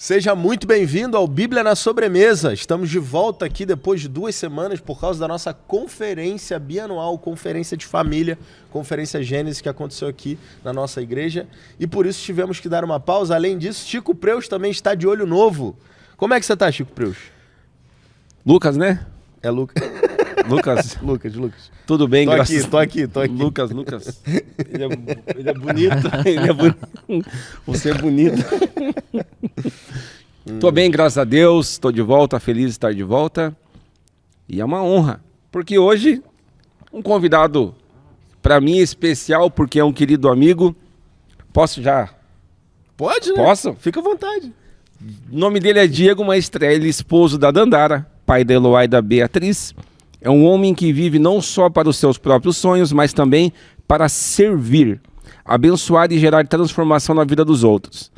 Seja muito bem-vindo ao Bíblia na Sobremesa. Estamos de volta aqui depois de 2 semanas por causa da nossa conferência bianual, conferência de família, conferência Gênesis que aconteceu aqui na nossa igreja. E por isso tivemos que dar uma pausa. Além disso, Chico Preus também está de olho novo. Como é que você está, Chico Preus? Lucas, né? É Lucas. Lucas. Lucas. Tudo bem, Tô aqui. Lucas. Ele é bonito. Você é bonito. Tô bem, graças a Deus. Tô de volta, feliz de estar de volta. E é uma honra. Porque hoje, um convidado para mim especial, porque é um querido amigo. Posso já? Pode, né? Posso? Fica à vontade. O nome dele é Diego Maestrelli, esposo da Dandara, pai da Eloá e da Beatriz. É um homem que vive não só para os seus próprios sonhos, mas também para servir, abençoar e gerar transformação na vida dos outros.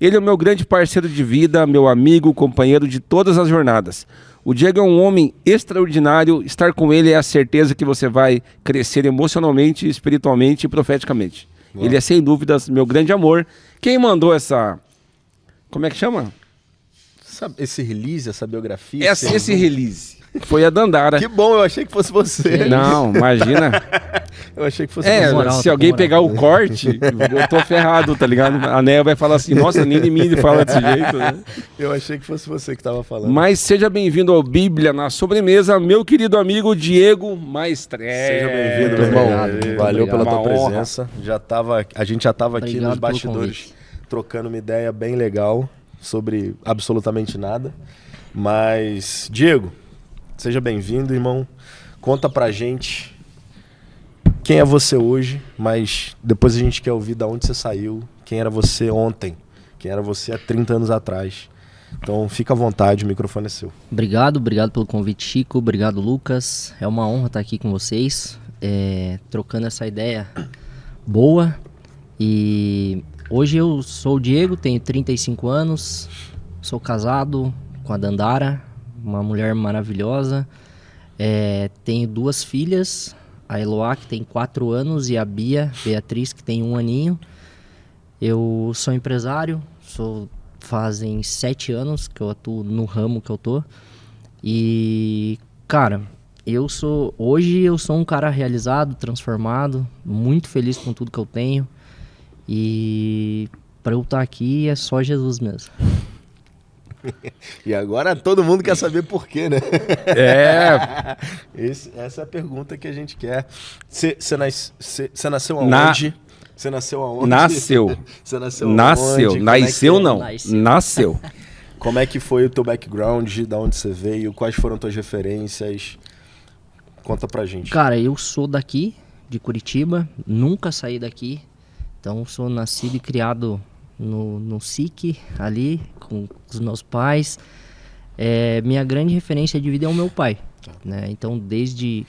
Ele é o meu grande parceiro de vida, meu amigo, companheiro de todas as jornadas. O Diego é um homem extraordinário, estar com ele é a certeza que você vai crescer emocionalmente, espiritualmente e profeticamente. Uau. Ele é, sem dúvidas, meu grande amor. Quem mandou essa... Como é que chama? Esse release, essa biografia? Esse release. Foi a Dandara. Que bom, eu achei que fosse você. Não, imagina. Eu achei que fosse você. Moral, se alguém pegar o corte, eu tô ferrado, tá ligado? A Néia vai falar assim, nossa, nem de mim ele fala desse jeito, né? Eu achei que fosse você que tava falando. Mas seja bem-vindo ao Bíblia na Sobremesa, meu querido amigo Diego Maestrelli. Seja bem-vindo, irmão. Valeu pela tua presença. A gente já estava aqui nos bastidores trocando uma ideia bem legal sobre absolutamente nada. Mas, Diego, seja bem-vindo, irmão. Conta pra gente quem é você hoje, mas depois a gente quer ouvir de onde você saiu, quem era você ontem, quem era você há 30 anos atrás. Então fica à vontade, o microfone é seu. Obrigado pelo convite, Chico. Obrigado, Lucas. É uma honra estar aqui com vocês, trocando essa ideia boa. E hoje eu sou o Diego, tenho 35 anos, sou casado com a Dandara, uma mulher maravilhosa. Tenho 2 filhas, a Eloá, que tem 4 anos, e a Beatriz, que tem 1 aninho. Eu sou empresário, fazem 7 anos que eu atuo no ramo que eu tô. E, cara, hoje eu sou um cara realizado, transformado, muito feliz com tudo que eu tenho. E para eu estar aqui é só Jesus mesmo. E agora todo mundo quer saber por quê, né? Essa é a pergunta que a gente quer. Você nasceu aonde? Você nasceu aonde? Nasceu. Você nasceu aonde? Nasceu. Como é que foi o teu background? De onde você veio? Quais foram tuas referências? Conta pra gente. Cara, eu sou daqui, de Curitiba. Nunca saí daqui. Então, sou nascido e criado no SIC, ali, com os meus pais. Minha grande referência de vida é o meu pai, né? Então, desde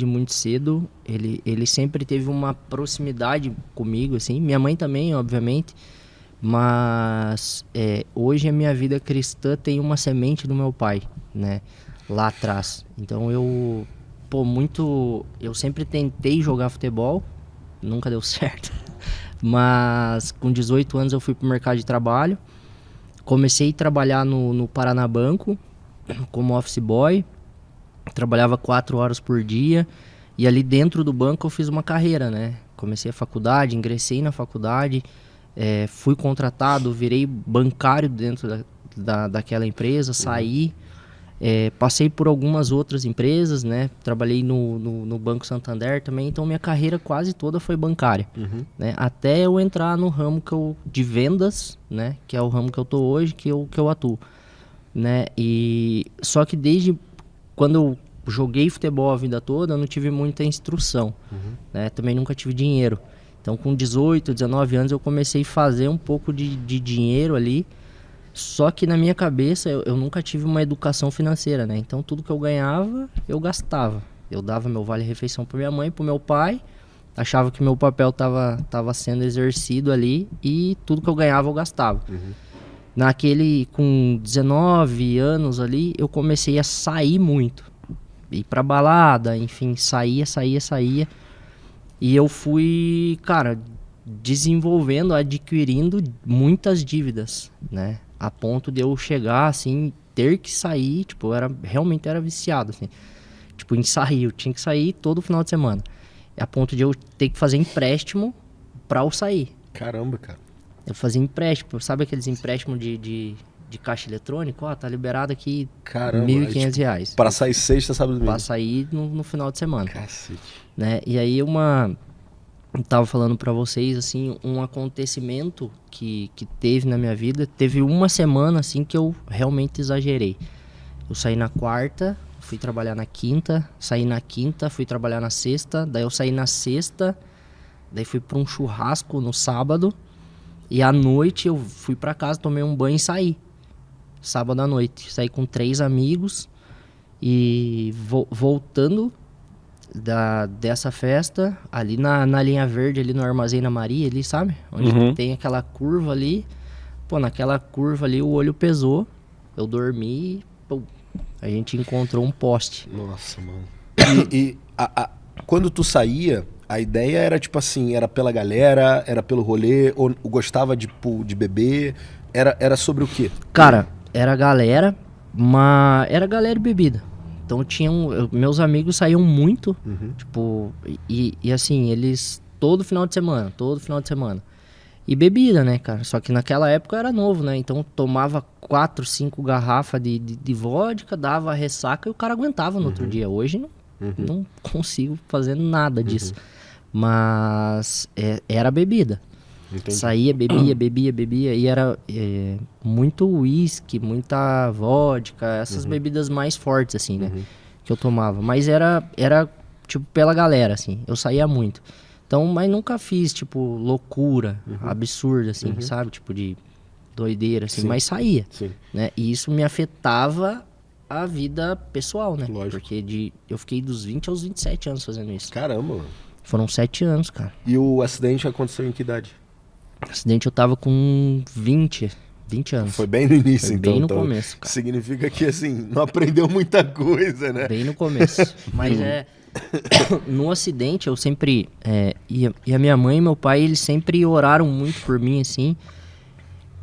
muito cedo, ele sempre teve uma proximidade comigo, assim. Minha mãe também, obviamente. Mas hoje a minha vida cristã tem uma semente do meu pai, né? Lá atrás. Então, eu sempre tentei jogar futebol, nunca deu certo. Mas com 18 anos eu fui pro mercado de trabalho, comecei a trabalhar no Paranabanco como office boy, trabalhava 4 horas por dia, e ali dentro do banco eu fiz uma carreira, né? Comecei a faculdade, ingressei na faculdade, fui contratado, virei bancário dentro daquela empresa, saí. Passei por algumas outras empresas, né? Trabalhei no Banco Santander também, então minha carreira quase toda foi bancária, né? Até eu entrar no ramo de vendas, né? Que é o ramo que eu tô hoje, que eu atuo, né? E só que desde quando eu joguei futebol a vida toda, eu não tive muita instrução, né? Também nunca tive dinheiro. Então com 18, 19 anos eu comecei a fazer um pouco de dinheiro ali. Só que na minha cabeça eu nunca tive uma educação financeira, né? Então tudo que eu ganhava, eu gastava. Eu dava meu vale-refeição para minha mãe, para meu pai, achava que meu papel tava sendo exercido ali e tudo que eu ganhava eu gastava. Com 19 anos ali, eu comecei a sair muito. ir pra balada, enfim, saía. E eu fui, cara, desenvolvendo, adquirindo muitas dívidas, né? A ponto de eu chegar, assim, ter que sair, tipo, realmente era viciado, assim. Tipo, em sair, eu tinha que sair todo final de semana. A ponto de eu ter que fazer empréstimo pra eu sair. Caramba, cara. Eu fazia empréstimo, sabe aqueles empréstimos de caixa eletrônico? Ó, tá liberado aqui R$1.500. Tipo, para sair sexta, sábado e domingo. Pra sair no final de semana. Cacete. Né? E aí eu tava falando pra vocês, assim, um acontecimento que teve na minha vida. Teve uma semana, assim, que eu realmente exagerei. Eu saí na quarta, fui trabalhar na quinta, saí na quinta, fui trabalhar na sexta, daí eu saí na sexta, daí fui pra um churrasco no sábado, e à noite eu fui pra casa, tomei um banho e saí. Sábado à noite. Saí com 3 amigos e voltando dessa festa, ali na linha verde, ali no Armazém na Maria, ali, sabe? Onde tem aquela curva ali. Pô, naquela curva ali o olho pesou, eu dormi e pô, a gente encontrou um poste. Nossa, mano. E quando tu saía, a ideia era tipo assim, era pela galera, era pelo rolê, ou gostava de beber, era sobre o quê? Cara, era galera e bebida. Então meus amigos saíam muito, tipo, e assim, eles todo final de semana. E bebida, né, cara? Só que naquela época eu era novo, né? Então tomava 4, 5 garrafas de vodka, dava ressaca e o cara aguentava no outro dia. Hoje não consigo fazer nada disso. Mas era bebida. Entendi. Saía, bebia. E era muito uísque, muita vodka, essas bebidas mais fortes, assim, né? Que eu tomava. Mas era tipo, pela galera, assim. Eu saía muito. Então, mas nunca fiz, tipo, loucura absurda, assim, sabe? Tipo, de doideira, assim. Sim. Mas saía, né? E isso me afetava a vida pessoal, né? Lógico. Porque eu fiquei dos 20 aos 27 anos fazendo isso. Caramba, mano. Foram 7 anos, cara. E o acidente aconteceu em que idade? O acidente eu tava com 20 anos. Foi bem no início, foi então. Bem no começo, cara. Significa que, assim, não aprendeu muita coisa, né? Bem no começo. Mas no acidente eu sempre... E a minha mãe e meu pai, eles sempre oraram muito por mim, assim.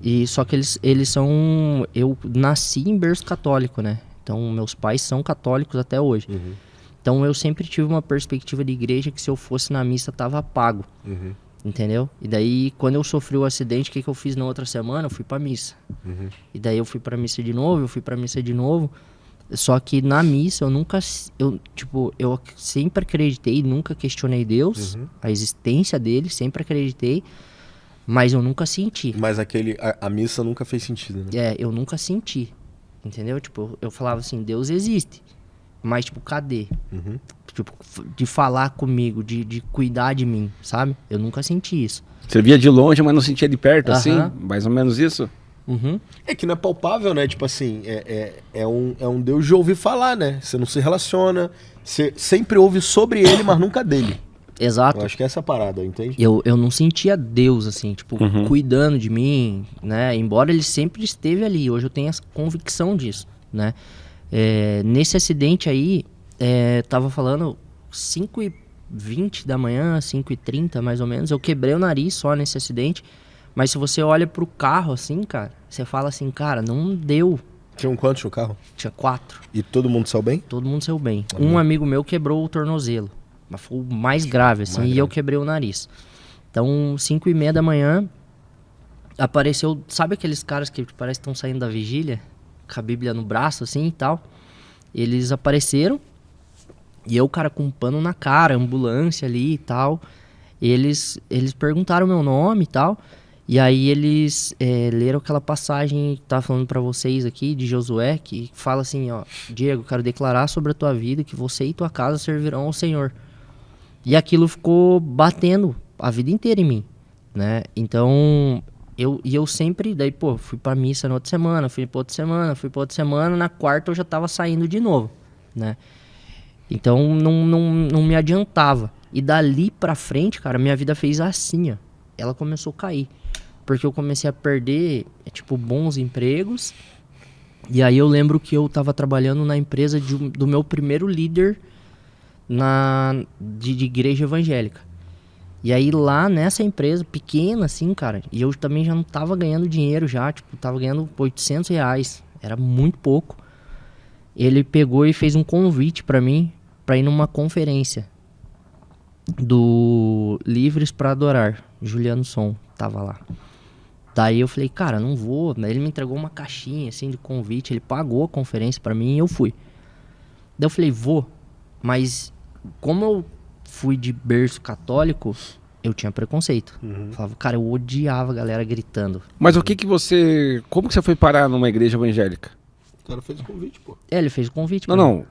E só que eles são... Eu nasci em berço católico, né? Então, meus pais são católicos até hoje. Então, eu sempre tive uma perspectiva de igreja que se eu fosse na missa, tava pago. Entendeu? E daí, quando eu sofri o acidente, o que eu fiz na outra semana? Eu fui pra missa. E daí, eu fui pra missa de novo, Só que na missa, eu sempre acreditei, nunca questionei Deus, a existência dele, sempre acreditei, mas eu nunca senti. Mas a missa nunca fez sentido, né? Eu nunca senti, entendeu? Tipo, eu falava assim, Deus existe, mas tipo, cadê? Tipo, de falar comigo, de cuidar de mim, sabe? Eu nunca senti isso. Você via de longe, mas não sentia de perto, assim? Mais ou menos isso? É que não é palpável, né? Tipo assim, é um Deus de ouvir falar, né? Você não se relaciona, você sempre ouve sobre ele, mas nunca dele. Exato. Eu acho que é essa parada, entende? Eu não sentia Deus, assim, tipo, cuidando de mim, né? Embora ele sempre esteve ali, hoje eu tenho a convicção disso, né? Nesse acidente aí, tava falando 5h20 da manhã, 5h30 mais ou menos, eu quebrei o nariz só nesse acidente. Mas se você olha pro carro assim, cara, você fala assim, cara, não deu. Tinha quantos no carro? Tinha 4. E todo mundo saiu bem? Todo mundo saiu bem. Um amigo meu quebrou o tornozelo. Mas foi o mais grave, assim, e eu quebrei o nariz. Então, 5h30 da manhã, apareceu... Sabe aqueles caras que parece que estão saindo da vigília? Com a Bíblia no braço, assim, e tal. Eles apareceram. E eu, cara, com um pano na cara, ambulância ali e tal. Eles perguntaram meu nome e tal. E aí eles leram aquela passagem que tava falando pra vocês aqui, de Josué, que fala assim, ó, Diego, quero declarar sobre a tua vida que você e tua casa servirão ao Senhor. E aquilo ficou batendo a vida inteira em mim, né? Então, eu sempre, daí, pô, fui pra missa na outra semana, fui pra outra semana, na quarta eu já tava saindo de novo, né? Então, não me adiantava. E dali pra frente, cara, minha vida fez assim, ó. Ela começou a cair. Porque eu comecei a perder, tipo, bons empregos. E aí eu lembro que eu tava trabalhando na empresa do meu primeiro líder de igreja evangélica. E aí lá nessa empresa, pequena assim, cara, e eu também já não tava ganhando dinheiro já, tipo, tava ganhando R$800, era muito pouco. Ele pegou e fez um convite pra mim, pra ir numa conferência do Livres pra Adorar, Juliano Som, tava lá. Daí eu falei, cara, não vou. Daí ele me entregou uma caixinha assim de convite, ele pagou a conferência pra mim e eu fui. Daí eu falei, vou, mas como eu fui de berço católico, eu tinha preconceito. Falava, cara, eu odiava a galera gritando. Mas o que você... Como que você foi parar numa igreja evangélica? O cara fez o convite, pô. Ele fez o convite pra Não.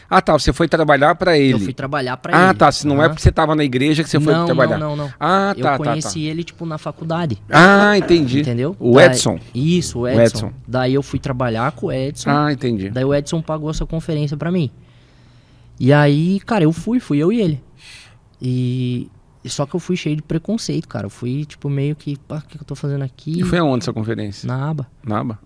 Ah, tá, você foi trabalhar pra ele. Eu fui trabalhar pra ele. Ah, tá, se não é porque você tava na igreja que você foi trabalhar. Não. Ah, tá, eu conheci ele, tipo, na faculdade. Ah, entendi. Entendeu? O Edson. Isso, o Edson. Daí eu fui trabalhar com o Edson. Ah, entendi. Daí o Edson pagou essa conferência pra mim. E aí, cara, fui eu e ele. E só que eu fui cheio de preconceito, cara. Eu fui, tipo, meio que, pá, o que eu tô fazendo aqui? E foi aonde essa conferência? Na aba. Na aba?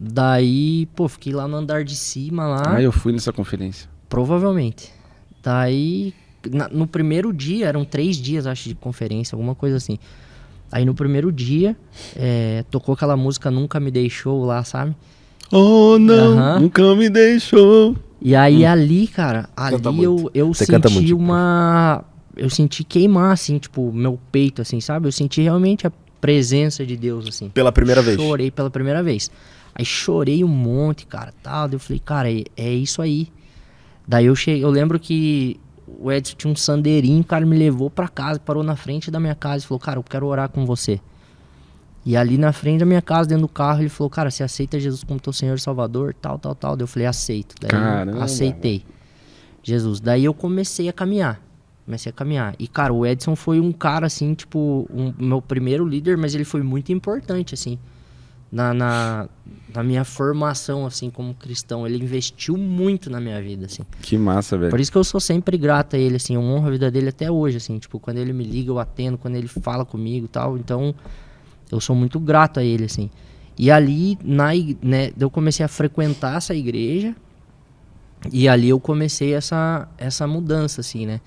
Daí, pô, fiquei lá no andar de cima lá. Ah, eu fui nessa conferência. Provavelmente. Daí, no primeiro dia, eram 3 dias, acho, de conferência, alguma coisa assim. Aí no primeiro dia, tocou aquela música Nunca Me Deixou lá, sabe? Oh, não, nunca me deixou. E aí ali, cara, ali eu senti eu senti queimar, assim, tipo, meu peito, assim, sabe? Eu senti realmente a presença de Deus, assim. Pela primeira vez? Chorei pela primeira vez. Aí chorei um monte, cara, tal. Daí eu falei, cara, é isso aí. Daí eu lembro que o Edson tinha um sandeirinho, o cara me levou pra casa, parou na frente da minha casa e falou, cara, eu quero orar com você. E ali na frente da minha casa, dentro do carro, ele falou, cara, você aceita Jesus como teu Senhor e Salvador, tal. Daí eu falei, aceito. Daí eu aceitei Jesus. Daí eu comecei a caminhar. E, cara, o Edson foi um cara, assim, tipo, meu primeiro líder, mas ele foi muito importante, assim, na minha formação, assim, como cristão. Ele investiu muito na minha vida, assim. Que massa, velho. Por isso que eu sou sempre grato a ele, assim, eu honro a vida dele até hoje, assim, tipo, quando ele me liga, eu atendo, quando ele fala comigo e tal, então eu sou muito grato a ele, assim. E ali, né, eu comecei a frequentar essa igreja, e ali eu comecei essa mudança, assim, né.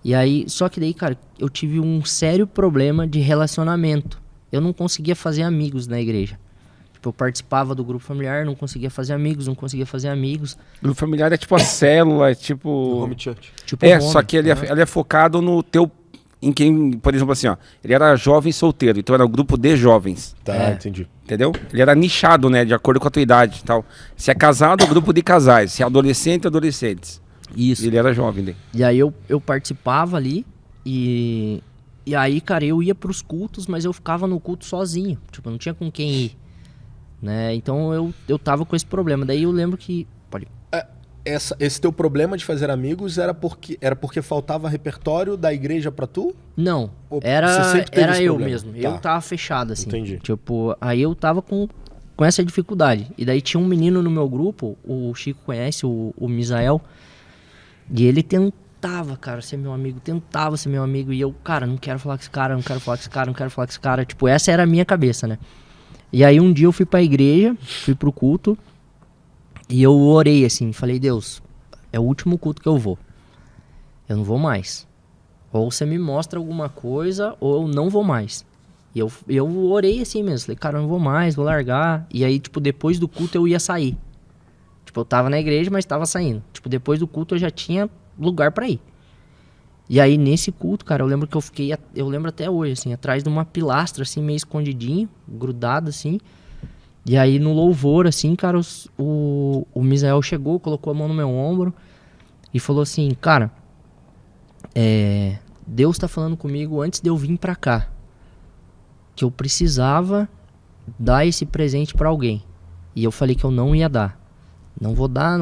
E aí, só que daí, cara, eu tive um sério problema de relacionamento. Eu não conseguia fazer amigos na igreja. Tipo, eu participava do grupo familiar, não conseguia fazer amigos. Grupo familiar é tipo a célula, é tipo... Home church. Tipo home. Só que ele é focado no teu... Em quem, por exemplo, assim, ó, ele era jovem solteiro, então era o grupo de jovens. Tá, entendi. Entendeu? Ele era nichado, né, de acordo com a tua idade e tal. Se é casado, grupo de casais. Se é adolescente, adolescentes. Isso. Ele era jovem, né? E aí eu participava ali e aí, cara, eu ia pros cultos, mas eu ficava no culto sozinho. Tipo, não tinha com quem ir, né? Então eu tava com esse problema. Daí eu lembro que... Esse teu problema de fazer amigos era porque faltava repertório da igreja pra tu? Não, Ou era eu problema? mesmo. Tá. Eu tava fechado, assim. Entendi. Tipo, aí eu tava com essa dificuldade. E daí tinha um menino no meu grupo, o Chico conhece, o Misael, e ele tentava, cara, ser meu amigo, e eu, cara, não quero falar com esse cara, tipo, essa era a minha cabeça, né? E aí um dia eu fui pra igreja, fui pro culto, e eu orei assim, falei, Deus, é o último culto que eu não vou mais. Ou você me mostra alguma coisa, ou eu não vou mais. E eu orei assim mesmo, falei, cara, eu não vou mais, vou largar. E aí, tipo, depois do culto eu ia sair. Tipo, eu tava na igreja, mas tava saindo. Tipo, depois do culto eu já tinha lugar pra ir. E aí, nesse culto, cara, eu lembro que eu lembro até hoje, assim, atrás de uma pilastra, assim, meio escondidinho, grudado, assim. E aí, no louvor, assim, cara, o Misael chegou, colocou a mão no meu ombro e falou assim, cara, Deus tá falando comigo antes de eu vir pra cá, que eu precisava dar esse presente pra alguém. E eu falei que eu não ia dar. Não vou dar,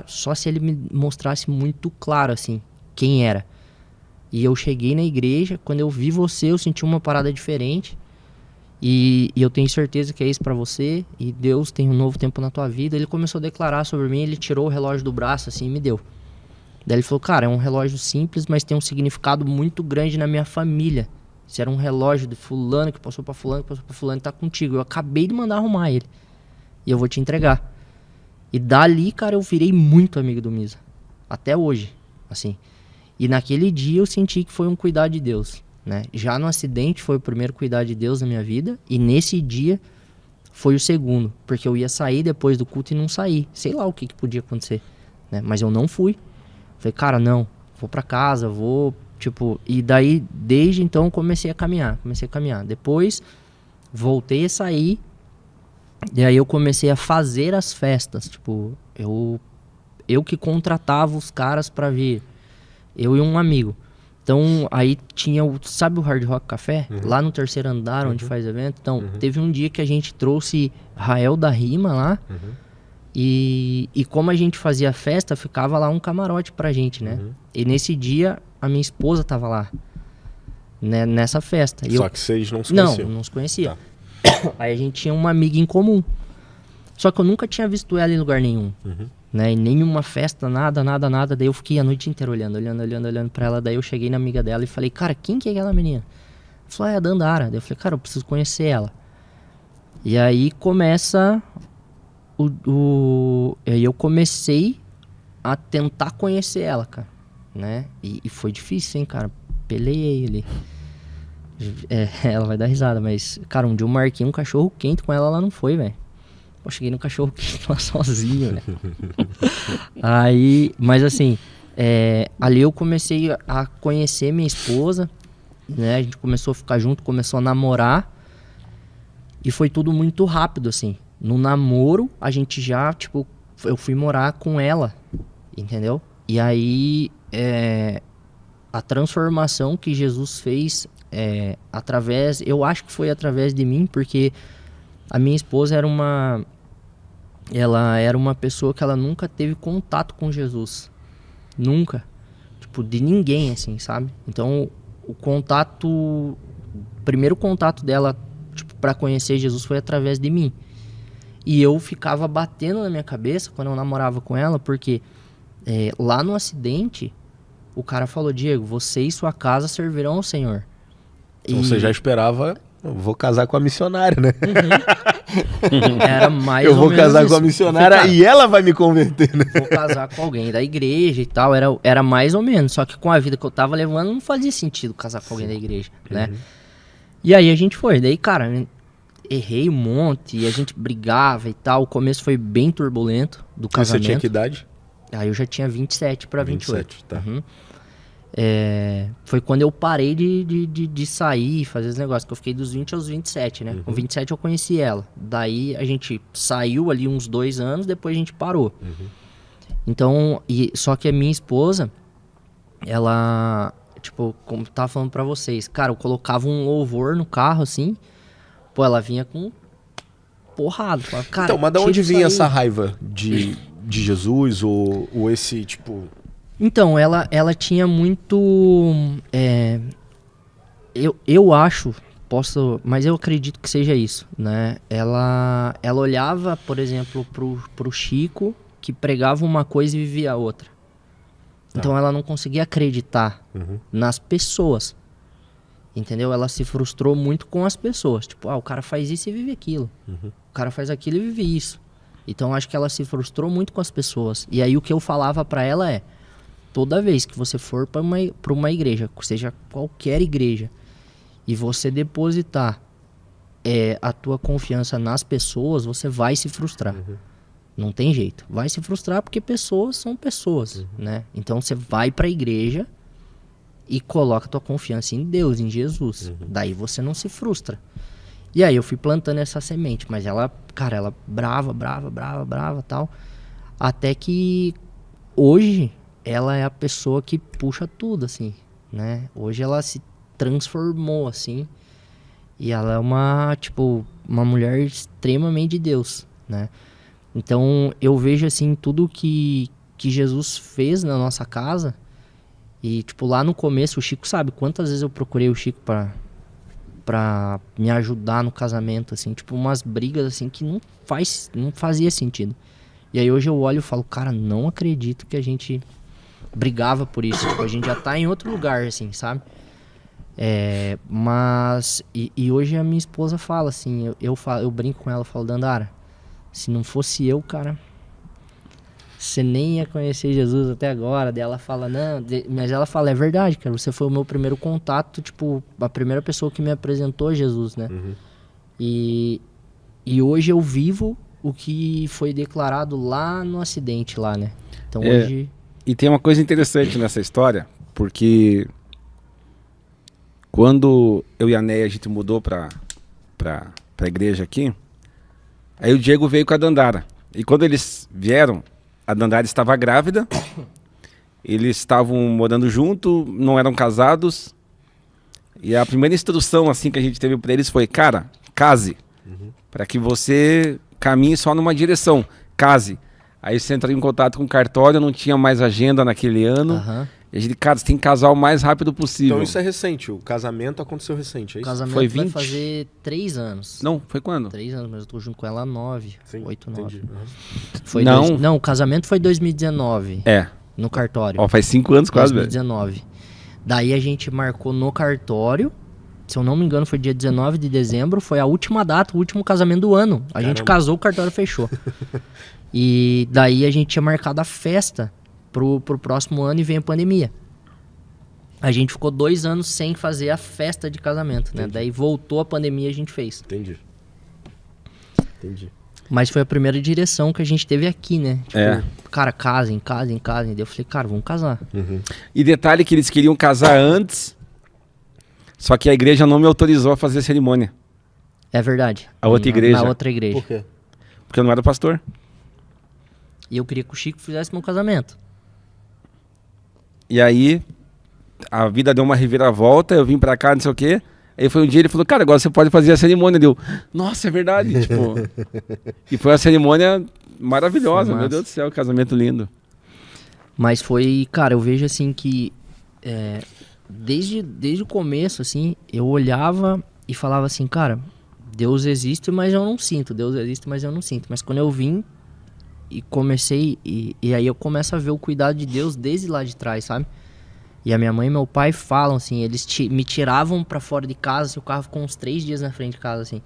só se ele me mostrasse muito claro, assim, quem era. E eu cheguei na igreja, quando eu vi você, eu senti uma parada diferente. E eu tenho certeza que é isso pra você, e Deus tem um novo tempo na tua vida. Ele começou a declarar sobre mim, ele tirou o relógio do braço, assim, e me deu. Daí ele falou, cara, é um relógio simples, mas tem um significado muito grande na minha família, Isso era um relógio de fulano que passou pra fulano, tá contigo. Eu acabei de mandar arrumar ele. E eu vou te entregar. E dali, cara, eu virei muito amigo do Misa. Até hoje, assim. E naquele dia eu senti que foi um cuidar de Deus, né? Já no acidente foi o primeiro cuidar de Deus na minha vida. E nesse dia foi o segundo. Porque eu ia sair depois do culto e não saí. Sei lá o que podia acontecer, né? Mas eu não fui. Falei, cara, não. Vou pra casa, vou... Tipo, e daí, desde então, comecei a caminhar. Depois, voltei a sair. E aí eu comecei a fazer as festas. Tipo, eu que contratava os caras pra vir. Eu e um amigo. Então, aí tinha sabe o Hard Rock Café? Lá no terceiro andar, onde faz evento. Então, teve um dia que a gente trouxe Rael da Rima lá. E como a gente fazia festa, ficava lá um camarote pra gente, né? E nesse dia, a minha esposa tava lá, né, nessa festa. Só que vocês não se conheciam? Não se conhecia. Tá. Aí a gente tinha uma amiga em comum. Só que eu nunca tinha visto ela em lugar nenhum. Né? Em nenhuma festa, nada. Daí eu fiquei a noite inteira olhando pra ela. Daí eu cheguei na amiga dela e falei, cara, quem que é aquela menina? Ela falou, é a Dandara. Daí eu falei, cara, eu preciso conhecer ela. E aí começa... Aí eu comecei a tentar conhecer ela, cara, né? E foi difícil, hein, cara? Peleei ali. Ela vai dar risada, mas, cara, um dia eu marquei um cachorro quente com ela não foi, velho. Eu cheguei no cachorro quente lá sozinho, né? Aí, mas assim, ali eu comecei a conhecer minha esposa, né? A gente começou a ficar junto, começou a namorar. E foi tudo muito rápido, assim. No namoro, a gente já, tipo, eu fui morar com ela, entendeu? E aí, a transformação que Jesus fez eu acho que foi através de mim, porque a minha esposa ela era uma pessoa que ela nunca teve contato com Jesus. Nunca. Tipo, de ninguém, assim, sabe? Então, o primeiro contato dela, tipo, pra conhecer Jesus foi através de mim. E eu ficava batendo na minha cabeça quando eu namorava com ela, porque lá no acidente, o cara falou, Diego, você e sua casa servirão ao Senhor. Então você já esperava, eu vou casar com a missionária, né? Era mais eu ou vou menos casar isso. com a missionária falei, e ela vai me converter, né? Vou casar com alguém da igreja e tal, era mais ou menos. Só que com a vida que eu tava levando, não fazia sentido casar com alguém da igreja, né? E aí a gente foi, daí, cara... Errei um monte e a gente brigava e tal. O começo foi bem turbulento do casamento. Você tinha que idade? Aí eu já tinha 27 para 28. 27, tá. Foi quando eu parei de sair e fazer os negócios, que eu fiquei dos 20 aos 27, né? Com 27 eu conheci ela. Daí a gente saiu ali uns 2 anos, depois a gente parou. Então, só que a minha esposa, ela, tipo, como eu tava falando pra vocês, cara, eu colocava um louvor no carro, assim... Pô, ela vinha com porrada. Falava, cara, então, mas de onde vinha essa raiva de Jesus ou esse, tipo... Então, ela tinha muito... eu acho, mas eu acredito que seja isso, né? Ela olhava, por exemplo, pro Chico, que pregava uma coisa e vivia a outra. Então, ela não conseguia acreditar nas pessoas. Entendeu? Ela se frustrou muito com as pessoas. Tipo, o cara faz isso e vive aquilo. O cara faz aquilo e vive isso. Então, acho que ela se frustrou muito com as pessoas. E aí, o que eu falava pra ela é... Toda vez que você for pra uma igreja, seja qualquer igreja, e você depositar a tua confiança nas pessoas, você vai se frustrar. Não tem jeito. Vai se frustrar porque pessoas são pessoas, né? Então, você vai pra igreja... E coloca tua confiança em Deus, em Jesus. Daí você não se frustra. E aí eu fui plantando essa semente. Mas ela, cara, ela brava, tal. Até que hoje ela é a pessoa que puxa tudo, assim, né? Hoje ela se transformou, assim. E ela é uma mulher extremamente de Deus, né? Então eu vejo, assim, tudo que Jesus fez na nossa casa... E, tipo, lá no começo, o Chico sabe quantas vezes eu procurei o Chico pra me ajudar no casamento, assim. Tipo, umas brigas, assim, que não fazia sentido. E aí hoje eu olho e falo, cara, não acredito que a gente brigava por isso. Tipo, a gente já tá em outro lugar, assim, sabe? Mas e hoje a minha esposa fala assim, eu brinco com ela, eu falo, Dandara, se não fosse eu, cara, você nem ia conhecer Jesus até agora. Daí ela fala, não, mas ela fala, é verdade, cara, você foi o meu primeiro contato, tipo, a primeira pessoa que me apresentou a Jesus, né? E hoje eu vivo o que foi declarado lá no acidente lá, né? Então hoje... E tem uma coisa interessante nessa história, porque quando eu e a Neia, a gente mudou pra igreja aqui, aí o Diego veio com a Dandara. E quando eles vieram, a Dandara estava grávida, eles estavam morando junto, não eram casados, e a primeira instrução assim que a gente teve para eles foi, cara, case, para que você caminhe só numa direção, case. Aí você entrou em contato com o cartório, não tinha mais agenda naquele ano, e a gente, cara, você tem que casar o mais rápido possível. Então isso é recente, o casamento aconteceu recente, é O isso? casamento Foi vai 20? fazer 3 anos. Não, foi quando? 3 anos, mas eu tô junto com ela há 9, Sim, 8, 9. entendi. Foi Não. Não, o casamento foi 2019, no cartório. Ó, faz 5 anos quase, velho. 2019. Daí a gente marcou no cartório, se eu não me engano foi dia 19 de dezembro, foi a última data, o último casamento do ano. A gente casou, o cartório fechou. E daí a gente tinha marcado a festa pro próximo ano e veio a pandemia. A gente ficou 2 anos sem fazer a festa de casamento, né? Daí voltou a pandemia e a gente fez. Entendi. Mas foi a primeira direção que a gente teve aqui, né? Tipo, cara, casem. Daí eu falei, cara, vamos casar. E detalhe que eles queriam casar antes, só que a igreja não me autorizou a fazer a cerimônia. É verdade. A outra igreja. Na outra igreja. Por quê? Porque eu não era pastor. E eu queria que o Chico fizesse meu casamento. E aí, a vida deu uma reviravolta, eu vim pra cá, não sei o quê. Aí foi um dia, ele falou, cara, agora você pode fazer a cerimônia. Deu, nossa, é verdade. Tipo, e foi uma cerimônia maravilhosa, meu Deus do céu, casamento lindo. Mas foi, cara, eu vejo assim que desde o começo, assim, eu olhava e falava assim, cara, Deus existe, mas eu não sinto. Deus existe, mas eu não sinto. Mas quando eu vim e comecei, e aí eu começo a ver o cuidado de Deus desde lá de trás, sabe? E a minha mãe e meu pai falam assim, eles me tiravam pra fora de casa, assim, o carro ficou uns 3 dias na frente de casa, assim.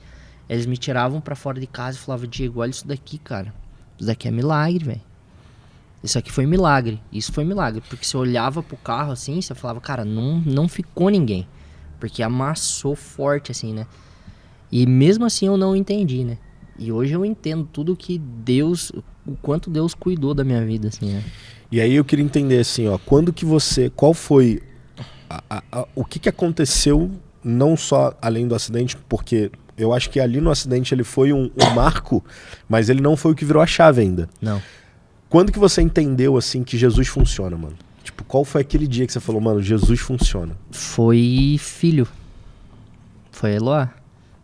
Eles me tiravam pra fora de casa e falavam, Diego, olha isso daqui, cara. Isso daqui é milagre, velho. Isso aqui foi milagre. Isso foi milagre. Porque você olhava pro carro assim, você falava, cara, não ficou ninguém. Porque amassou forte, assim, né? E mesmo assim eu não entendi, né? E hoje eu entendo tudo que Deus, o quanto Deus cuidou da minha vida, assim, né? E aí eu queria entender assim, ó, qual foi, o que aconteceu, não só além do acidente, porque eu acho que ali no acidente ele foi um marco, mas ele não foi o que virou a chave ainda. Não. Quando que você entendeu, assim, que Jesus funciona, mano? Tipo, qual foi aquele dia que você falou, mano, Jesus funciona? Foi filho. Foi Eloá.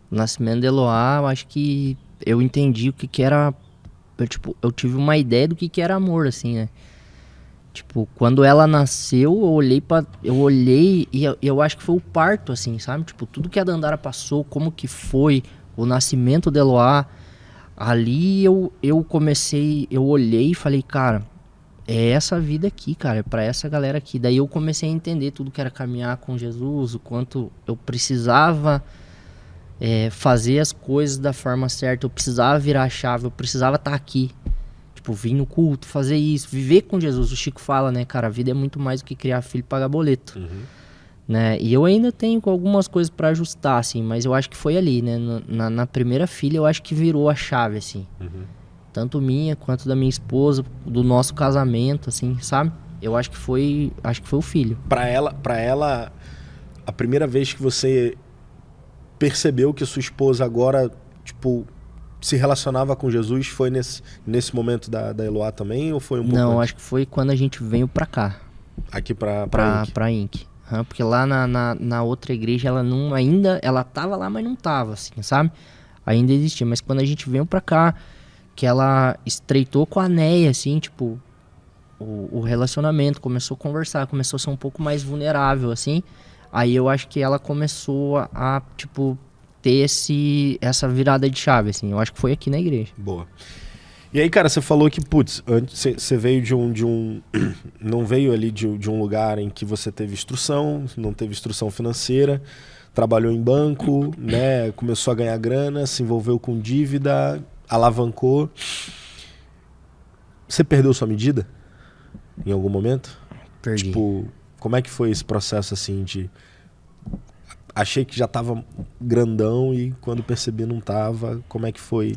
O nascimento de Eloá, eu acho que eu entendi o que era... Eu tive uma ideia do que era amor, assim, né? Tipo, quando ela nasceu, eu olhei e eu acho que foi o parto, assim, sabe? Tipo, tudo que a Dandara passou, como que foi, o nascimento de Eloá. Ali eu olhei e falei, cara, é essa vida aqui, cara, é pra essa galera aqui. Daí eu comecei a entender tudo que era caminhar com Jesus, o quanto eu precisava fazer as coisas da forma certa, eu precisava virar a chave, eu precisava estar aqui. Tipo, vir no culto, fazer isso, viver com Jesus. O Chico fala, né, cara, a vida é muito mais do que criar filho e pagar boleto. Né? E eu ainda tenho algumas coisas pra ajustar, assim, mas eu acho que foi ali, né, na primeira filha eu acho que virou a chave, assim. Tanto minha, quanto da minha esposa, do nosso casamento, assim, sabe? Eu acho que foi o filho. Pra ela, a primeira vez que você percebeu que sua esposa agora, tipo, se relacionava com Jesus, foi nesse momento da Eloá também, ou foi um pouco Não, antes? acho que foi quando a gente veio pra cá. Aqui pra Inc. Porque lá na outra igreja ela não ainda, ela tava lá, mas não tava, assim, sabe? Ainda existia, mas quando a gente veio pra cá, que ela estreitou com a Neia, assim, tipo, o relacionamento, começou a conversar, começou a ser um pouco mais vulnerável, assim, aí eu acho que ela começou a tipo, ter essa virada de chave, assim, eu acho que foi aqui na igreja. Boa. E aí, cara, você falou que, putz, você veio de um não veio ali de um lugar em que você teve instrução, não teve instrução financeira, trabalhou em banco, né? Começou a ganhar grana, se envolveu com dívida, alavancou. Você perdeu sua medida em algum momento? Perdi. Tipo, como é que foi esse processo assim de... Achei que já tava grandão e quando percebi não tava. Como é que foi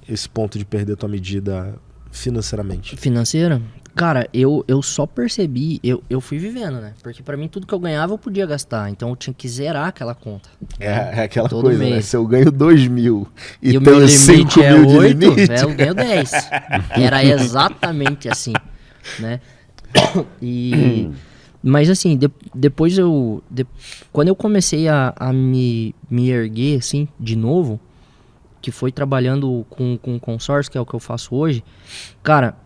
esse ponto de perder tua medida financeiramente? Financeira? Cara, eu só percebi, eu fui vivendo, né? Porque pra mim tudo que eu ganhava eu podia gastar, então eu tinha que zerar aquela conta. É aquela todo coisa, mês. né? Se eu ganho 2.000 E o tenho meu 5 limite é mil de 8, limite... eu ganho 10. Era exatamente assim, né? Mas assim, depois quando eu comecei a me erguer, assim, de novo, que foi trabalhando com consórcio, que é o que eu faço hoje, cara,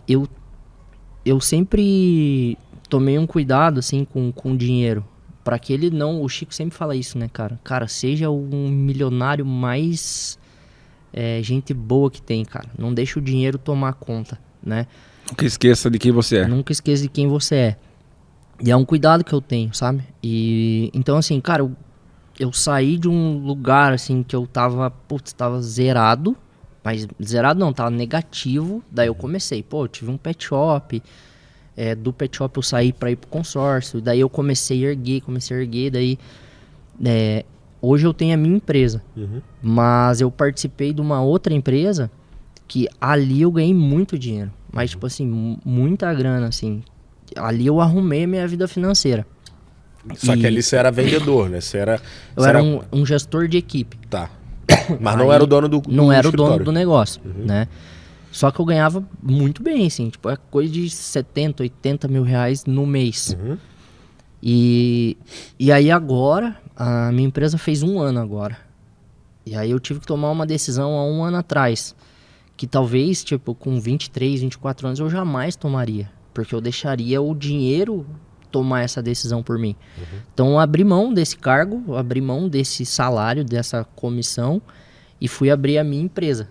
eu sempre tomei um cuidado, assim, com o dinheiro. Pra que ele não... O Chico sempre fala isso, né, cara? Cara, seja um milionário mais gente boa que tem, cara. Não deixa o dinheiro tomar conta, né? Nunca esqueça de quem você é. Nunca esqueça de quem você é. E é um cuidado que eu tenho, sabe? E então, assim, cara, eu saí de um lugar, assim, que eu tava zerado. Mas zerado não, tava negativo. Daí eu comecei, eu tive um pet shop. Do pet shop eu saí pra ir pro consórcio. Daí eu comecei a erguer. Daí, hoje eu tenho a minha empresa. Uhum. Mas eu participei de uma outra empresa que ali eu ganhei muito dinheiro. Mas, tipo assim, muita grana, assim. Ali eu arrumei a minha vida financeira. Só que ali você era vendedor, né? Eu era um gestor de equipe. Tá. Mas não era o dono do Não era o escritório. dono do negócio, né? Só que eu ganhava muito bem, assim. Tipo, é coisa de 70, 80 mil reais no mês. Uhum. E aí agora, a minha empresa fez 1 ano agora. E aí eu tive que tomar uma decisão há 1 ano atrás. Que talvez, tipo, com 23, 24 anos eu jamais tomaria. Porque eu deixaria o dinheiro tomar essa decisão por mim. Então eu abri mão desse cargo, abri mão desse salário, dessa comissão e fui abrir a minha empresa.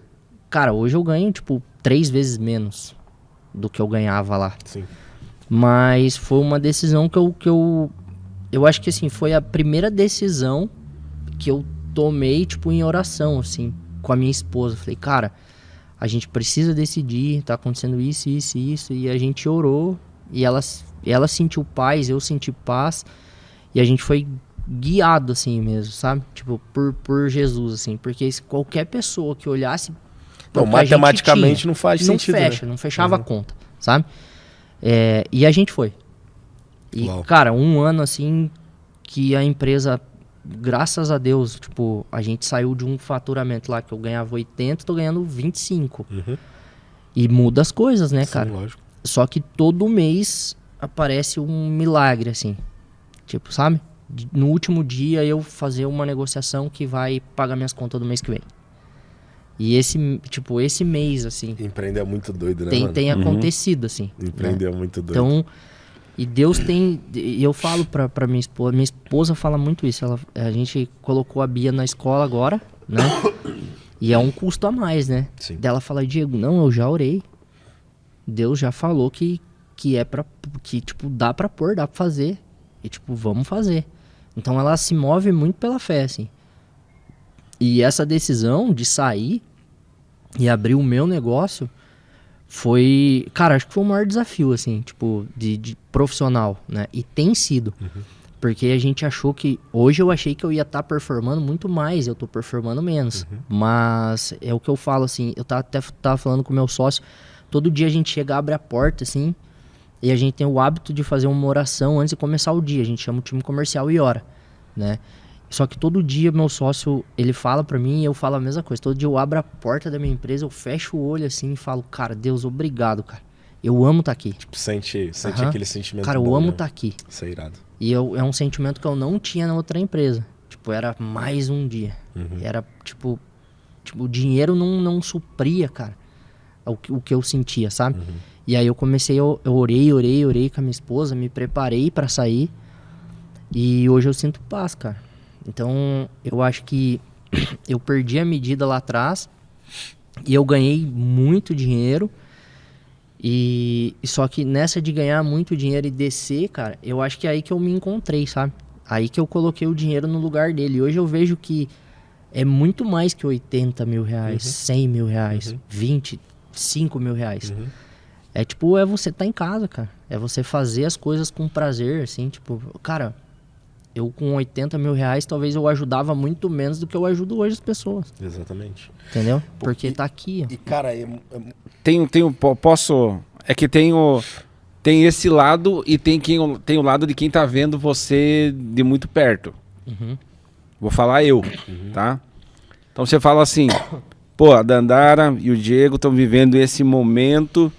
Cara, hoje eu ganho, tipo, 3 vezes menos do que eu ganhava lá. Sim. Mas foi uma decisão que eu acho que, assim, foi a primeira decisão que eu tomei, tipo, em oração, assim, com a minha esposa. Falei, cara, a gente precisa decidir, tá acontecendo isso, isso e isso. E a gente orou e ela sentiu paz, eu senti paz. E a gente foi guiado, assim mesmo, sabe? Tipo, por Jesus, assim. Porque se qualquer pessoa que olhasse... Então, matematicamente não faz sentido, fecha, né? Não fechava a conta, sabe? E a gente foi. E, cara, 1 ano, assim, que a empresa... Graças a Deus, tipo, a gente saiu de um faturamento lá que eu ganhava 80, tô ganhando 25. Uhum. E muda as coisas, né, Sim, cara? lógico. Só que todo mês aparece um milagre, assim. Tipo, sabe? No último dia eu fazer uma negociação que vai pagar minhas contas do mês que vem. E esse mês, assim... Empreender é muito doido, né, mano? Tem acontecido, assim. Empreender é muito doido. Então... E Deus tem... E eu falo pra minha esposa fala muito isso. A gente colocou a Bia na escola agora, né? E é um custo a mais, né? Sim. Daí ela fala, Diego, não, eu já orei. Deus já falou que tipo, dá pra pôr, dá pra fazer. E, tipo, vamos fazer. Então ela se move muito pela fé, assim. E essa decisão de sair e abrir o meu negócio... Foi, cara, acho que foi o maior desafio, assim, tipo, de profissional, né? E tem sido. Porque a gente achou que... Hoje eu achei que eu ia estar performando muito mais, eu tô performando menos. Mas é o que eu falo, assim, eu tava falando com o meu sócio, todo dia a gente chega, abre a porta, assim, e a gente tem o hábito de fazer uma oração antes de começar o dia. A gente chama o time comercial e ora, né? Só que todo dia meu sócio, ele fala pra mim e eu falo a mesma coisa. Todo dia eu abro a porta da minha empresa, eu fecho o olho assim e falo, cara, Deus, obrigado, cara. Eu amo estar aqui. Tipo, sente aquele sentimento cara, bom, eu amo né? estar aqui. Isso é irado. E é um sentimento que eu não tinha na outra empresa. Tipo, era mais um dia. Era, tipo, o dinheiro não supria, cara, o que eu sentia, sabe? E aí eu comecei, eu orei com a minha esposa, me preparei pra sair. E hoje eu sinto paz, cara. Então, eu acho que eu perdi a medida lá atrás E eu ganhei muito dinheiro. E só que nessa de ganhar muito dinheiro e descer, cara, eu acho que é aí que eu me encontrei, sabe? Aí que eu coloquei o dinheiro no lugar dele. E hoje eu vejo que é muito mais que 80 mil reais, 100 mil reais, 25 mil reais. É tipo, é você tá em casa, cara. É você fazer as coisas com prazer, assim, tipo, cara, eu com 80 mil reais talvez eu ajudava muito menos do que eu ajudo hoje as pessoas. Exatamente. Entendeu? Porque tá aqui, ó. E, cara, posso... É que tem esse lado e tem o lado de quem tá vendo você de muito perto. Vou falar eu, tá? Então você fala assim, pô, a Dandara e o Diego estão vivendo esse momento,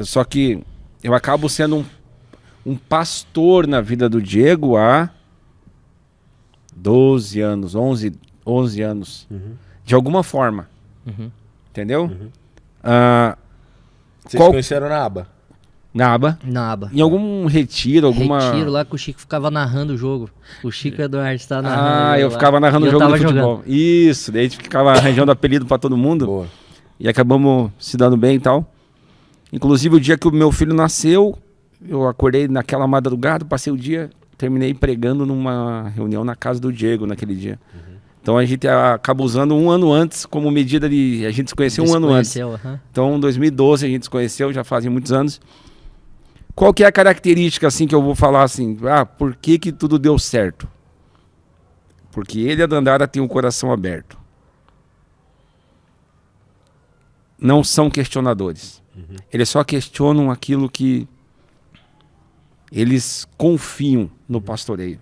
só que eu acabo sendo um pastor na vida do Diego há 12 anos, 11 anos. De alguma forma. Entendeu? Vocês se conheceram na aba? Na aba. Na aba. Em algum retiro, Retiro lá que o Chico ficava narrando o jogo. O Chico Eduardo estava narrando. Eu ficava narrando o jogo do futebol. Jogando. Isso, daí a gente ficava arranjando apelido pra todo mundo. Boa. E acabamos se dando bem e tal. Inclusive o dia que o meu filho nasceu, eu acordei naquela madrugada, passei o dia, terminei pregando numa reunião na casa do Diego naquele dia. Então a gente acaba usando um ano antes como medida de... A gente se conheceu um ano antes. Então em 2012 a gente se conheceu, já fazem muitos anos. Qual que é a característica assim que eu vou falar assim? Por que tudo deu certo? Porque ele e a Dandara têm um coração aberto. Não são questionadores. Eles só questionam aquilo que eles confiam no pastoreio.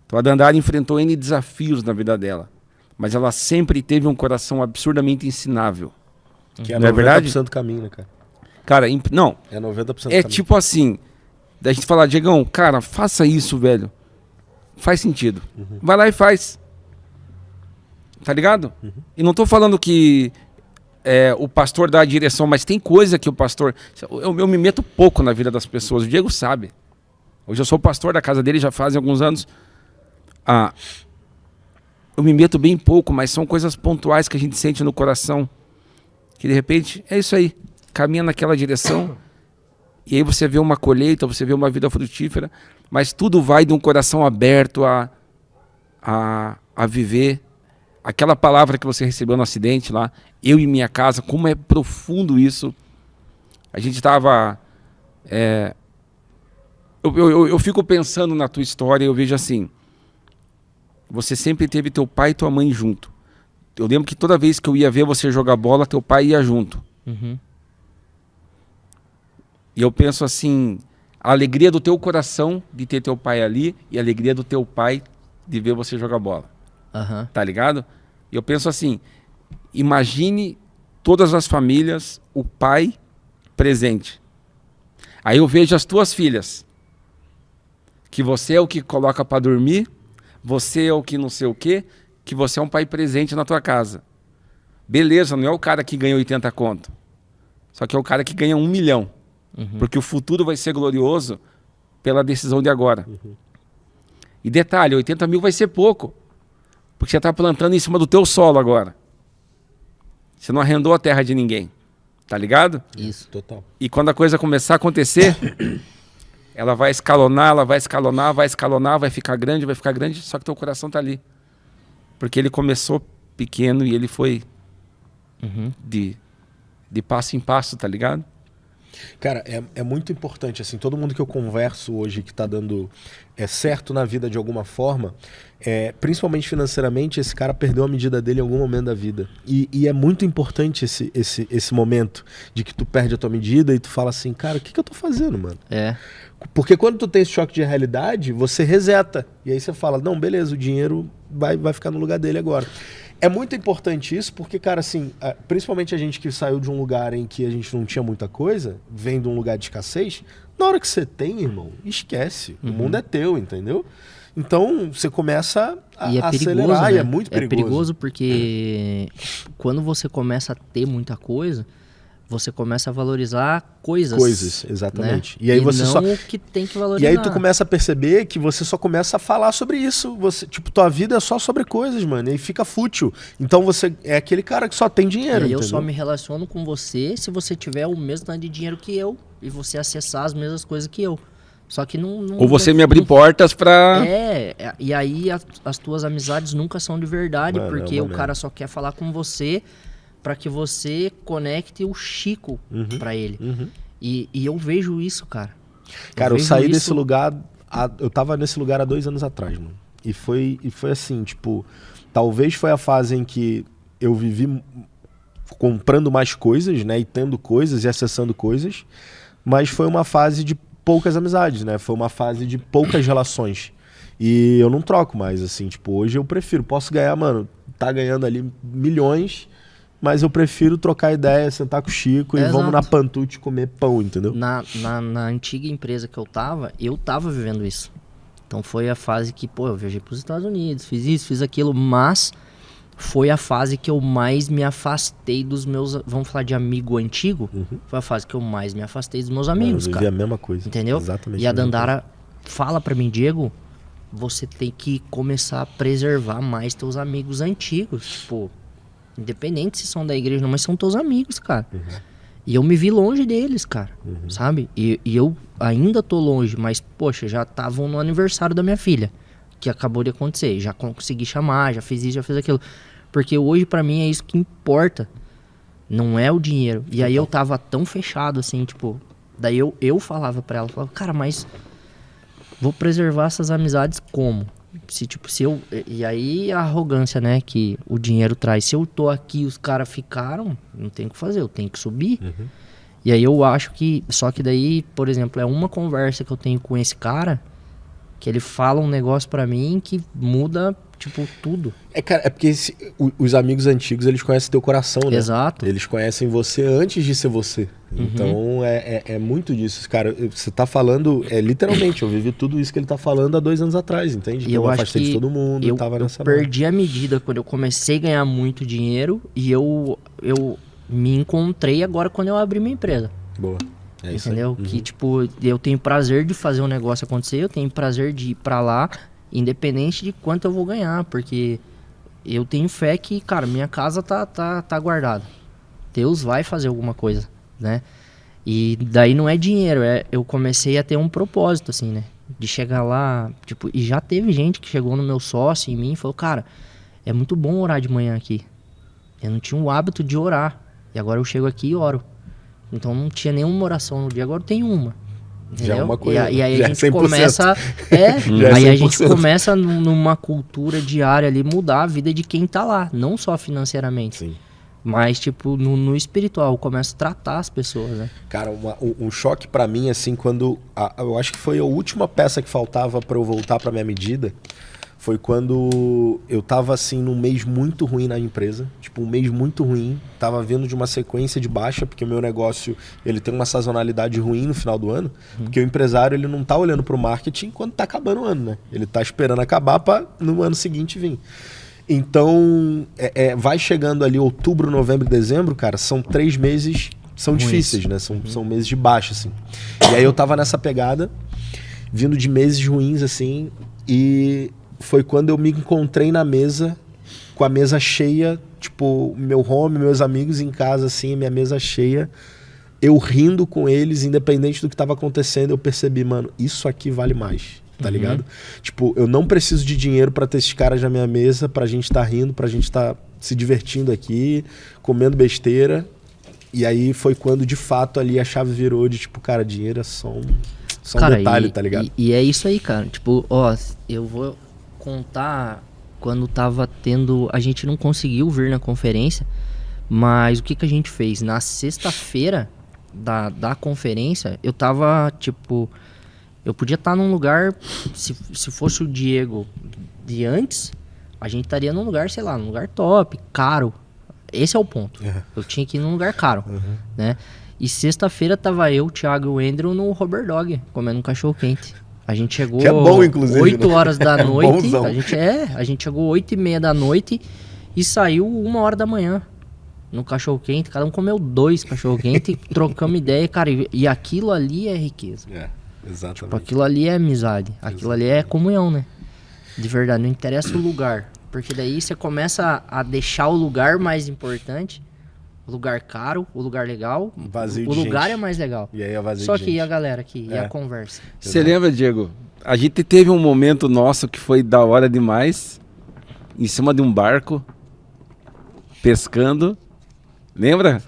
Então a Dandara enfrentou N desafios na vida dela, mas ela sempre teve um coração absurdamente ensinável. Que é não 90% é verdade? Do caminho, né, cara? Cara, não. É 90% do caminho. É tipo assim, da gente falar, Diegão, cara, faça isso, velho. Faz sentido. Vai lá e faz. Tá ligado? E não tô falando que o pastor dá a direção, mas tem coisa que o pastor... Eu me meto pouco na vida das pessoas, o Diego sabe. Hoje eu sou pastor da casa dele já fazem alguns anos. Eu me meto bem pouco, mas são coisas pontuais que a gente sente no coração. Que de repente, é isso aí. Caminha naquela direção. E aí você vê uma colheita, você vê uma vida frutífera. Mas tudo vai de um coração aberto a viver. Aquela palavra que você recebeu no acidente lá, eu e minha casa, como é profundo isso. A gente estava... Eu fico pensando na tua história e eu vejo assim... Você sempre teve teu pai e tua mãe junto. Eu lembro que toda vez que eu ia ver você jogar bola, teu pai ia junto. E eu penso assim, a alegria do teu coração de ter teu pai ali e a alegria do teu pai de ver você jogar bola. Tá ligado? E eu penso assim, imagine todas as famílias, o pai presente. Aí eu vejo as tuas filhas, que você é o que coloca para dormir, você é o que não sei o quê, que você é um pai presente na tua casa. Beleza, não é o cara que ganha 80 conto. Só que é o cara que ganha 1 milhão. Porque o futuro vai ser glorioso pela decisão de agora. E detalhe, 80 mil vai ser pouco. Porque você está plantando em cima do teu solo agora. Você não arrendou a terra de ninguém. Tá ligado? Isso. Total. E quando a coisa começar a acontecer... Ela vai escalonar, vai ficar grande, só que teu coração tá ali. Porque ele começou pequeno e ele foi de passo em passo, tá ligado? Cara, é muito importante, assim, todo mundo que eu converso hoje que tá dando certo na vida de alguma forma, principalmente financeiramente, esse cara perdeu a medida dele em algum momento da vida. E é muito importante esse momento de que tu perde a tua medida e tu fala assim, cara, o que eu tô fazendo, mano? Porque quando tu tem esse choque de realidade, você reseta. E aí você fala, não, beleza, o dinheiro vai ficar no lugar dele agora. É muito importante isso, porque, cara, assim, principalmente a gente que saiu de um lugar em que a gente não tinha muita coisa, vem de um lugar de escassez, na hora que você tem, irmão, esquece. O mundo é teu, entendeu? Então, você começa a acelerar, né? E é muito perigoso. É perigoso porque quando você começa a ter muita coisa, você começa a valorizar coisas. Coisas, exatamente. Né? E aí você não o que tem que valorizar. E aí tu começa a perceber que você só começa a falar sobre isso. Você, tipo, tua vida é só sobre coisas, mano. E aí fica fútil. Então você é aquele cara que só tem dinheiro, e aí eu só me relaciono com você se você tiver o mesmo tanto de dinheiro que eu e você acessar as mesmas coisas que eu. Só que não ou você me abrir portas pra... E aí as tuas amizades nunca são de verdade, mano, porque o cara só quer falar com você para que você conecte o Chico pra ele. E eu vejo isso, cara. Cara, eu saí desse lugar, eu tava nesse lugar há 2 anos atrás, mano. E foi assim, tipo, talvez foi a fase em que eu vivi comprando mais coisas, né, e tendo coisas e acessando coisas, mas foi uma fase de poucas amizades, né, foi uma fase de poucas relações. E eu não troco mais, assim, tipo, hoje eu prefiro, posso ganhar, mano, tá ganhando ali milhões, mas eu prefiro trocar ideia, sentar com o Chico e vamos na Pantute comer pão, entendeu? Na antiga empresa que eu tava vivendo isso. Então foi a fase que, pô, eu viajei pros Estados Unidos, fiz isso, fiz aquilo, mas foi a fase que eu mais me afastei dos meus, vamos falar de amigo antigo, foi a fase que eu mais me afastei dos meus amigos, cara. Eu vivi a mesma coisa. Entendeu? Exatamente. E a Dandara fala pra mim, Diego, você tem que começar a preservar mais teus amigos antigos, tipo... Independente se são da igreja ou não, mas são teus amigos, cara. E eu me vi longe deles, cara. Sabe? E eu ainda tô longe, mas, poxa, já estavam no aniversário da minha filha, que acabou de acontecer. Já consegui chamar, já fiz isso, já fiz aquilo. Porque hoje, pra mim, é isso que importa. Não é o dinheiro. E aí eu tava tão fechado, assim, tipo... Daí eu falava pra ela, cara, mas... Vou preservar essas amizades como? E aí a arrogância, né, que o dinheiro traz. Se eu tô aqui e os caras ficaram, não tem o que fazer, eu tenho que subir. E aí eu acho que, só que daí, por exemplo, é uma conversa que eu tenho com esse cara, que ele fala um negócio pra mim que muda, tipo, tudo. Cara, é porque os amigos antigos, eles conhecem teu coração, né? Exato. Eles conhecem você antes de ser você. Então, é muito disso. Cara, você tá falando, literalmente, eu vivi tudo isso que ele tá falando há 2 anos atrás, entende? E eu me afastei de todo mundo, eu tava nessa perdi a medida quando eu comecei a ganhar muito dinheiro e eu me encontrei agora quando eu abri minha empresa. Boa. É isso. Entendeu? Que, tipo, eu tenho prazer de fazer um negócio acontecer, eu tenho prazer de ir pra lá, independente de quanto eu vou ganhar, porque eu tenho fé que, cara, minha casa tá guardada. Deus vai fazer alguma coisa, né? E daí não é dinheiro, eu comecei a ter um propósito, assim, né? De chegar lá, tipo, e já teve gente que chegou no meu sócio, em mim, e falou, cara, é muito bom orar de manhã aqui. Eu não tinha o hábito de orar, e agora eu chego aqui e oro. Então não tinha nenhuma oração no dia, agora eu tenho uma. Entendeu? Já é uma coisa. E aí a gente começa. Aí a gente começa numa cultura diária ali mudar a vida de quem tá lá. Não só financeiramente. Sim. Mas, tipo, no espiritual, eu começo a tratar as pessoas, né? Cara, um choque pra mim, assim, quando... eu acho que foi a última peça que faltava pra eu voltar pra minha medida. Foi quando eu tava, assim, num mês muito ruim na empresa. Tipo, um mês muito ruim. Tava vindo de uma sequência de baixa, porque o meu negócio, ele tem uma sazonalidade ruim no final do ano. Porque o empresário, ele não tá olhando pro marketing quando tá acabando o ano, né? Ele tá esperando acabar pra no ano seguinte vir. Então, vai chegando ali outubro, novembro e dezembro, cara, são 3 meses, são difíceis, né? São meses de baixa, assim. E aí eu tava nessa pegada, vindo de meses ruins, assim, e... foi quando eu me encontrei na mesa, com a mesa cheia, tipo, meu home, meus amigos em casa, assim, minha mesa cheia, eu rindo com eles, independente do que estava acontecendo, eu percebi, mano, isso aqui vale mais, tá ligado? Tipo, eu não preciso de dinheiro pra ter esses caras na minha mesa, pra gente tá rindo, pra gente tá se divertindo aqui, comendo besteira, e aí foi quando, de fato, ali a chave virou de, tipo, cara, dinheiro é só um detalhe, tá ligado? E é isso aí, cara, tipo, ó, eu vou... contar quando tava tendo... A gente não conseguiu vir na conferência, mas o que a gente fez? Na sexta-feira da conferência, eu tava, tipo... Eu podia estar num lugar... Se fosse o Diego de antes, a gente estaria num lugar, sei lá, num lugar top, caro. Esse é o ponto. Eu tinha que ir num lugar caro, né? E sexta-feira tava eu, o Thiago e o Andrew no Robert Dog, comendo um cachorro quente. A gente chegou que é bom, inclusive, 8 horas da noite, bonzão. a gente chegou 8h30 da noite e saiu 1h da manhã. no cachorro-quente, cada um comeu 2 cachorro-quente, trocamos ideia, cara, e aquilo ali é riqueza. Exatamente. Tipo, aquilo ali é amizade, aquilo ali é comunhão, né? De verdade, não interessa o lugar, porque daí você começa a deixar o lugar mais importante, o lugar caro, o lugar legal, Vazio o de lugar gente. é mais legal. E aí é vazio Só de que gente. e a galera aqui, e a conversa. Você lembra, Diego? A gente teve um momento nosso que foi da hora demais, em cima de um barco, pescando. Lembra?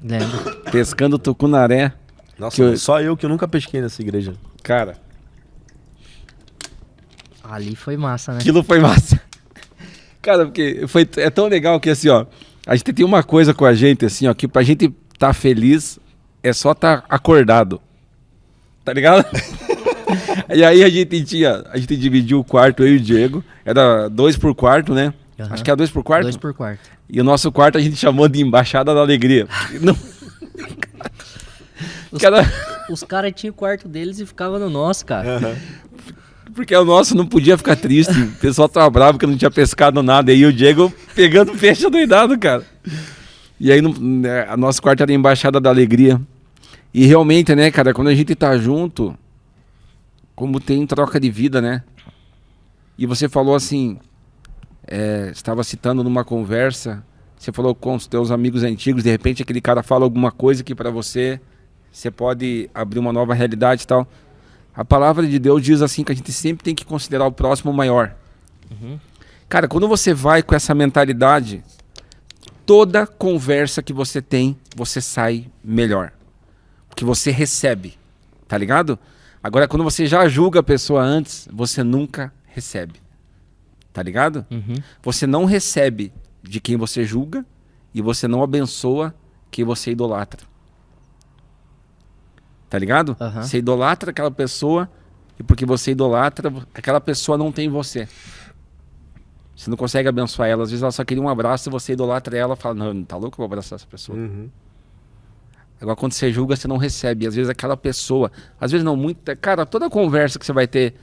Lembro. Pescando tucunaré. Nossa, só eu que nunca pesquei nessa igreja. Cara, Ali foi massa, né? aquilo foi massa. Cara, porque é tão legal que assim, ó, a gente tem uma coisa com a gente, assim, ó, que pra gente tá feliz é só tá acordado. Tá ligado? E aí a gente dividiu o quarto, eu e o Diego. Era 2 por quarto, né? Uhum. Acho que era 2 por quarto. 2 por quarto. E o nosso quarto a gente chamou de Embaixada da Alegria. Não. Os caras tinham o quarto deles e ficavam no nosso, cara. Porque o nosso não podia ficar triste. O pessoal tava bravo que não tinha pescado nada. E aí o Diego pegando peixe adoidado, cara. E aí a nosso quarto era a Embaixada da Alegria. E realmente, né, cara, quando a gente tá junto, como tem troca de vida, né? E você falou assim, estava citando numa conversa, você falou com os teus amigos antigos, de repente aquele cara fala alguma coisa que pra você pode abrir uma nova realidade e tal. A palavra de Deus diz assim que a gente sempre tem que considerar o próximo maior. Uhum. Cara, quando você vai com essa mentalidade, toda conversa que você tem, você sai melhor. Porque você recebe, tá ligado? Agora, quando você já julga a pessoa antes, você nunca recebe. Tá ligado? Uhum. Você não recebe de quem você julga e você não abençoa quem você idolatra. Tá ligado? Uhum. Você idolatra aquela pessoa e porque você idolatra, aquela pessoa não tem você. Você não consegue abençoar ela. Às vezes ela só queria um abraço e você idolatra ela e fala, não, tá louco, eu vou abraçar essa pessoa. Agora quando você julga, você não recebe. Às vezes aquela pessoa, às vezes não muito, cara, toda conversa que você vai ter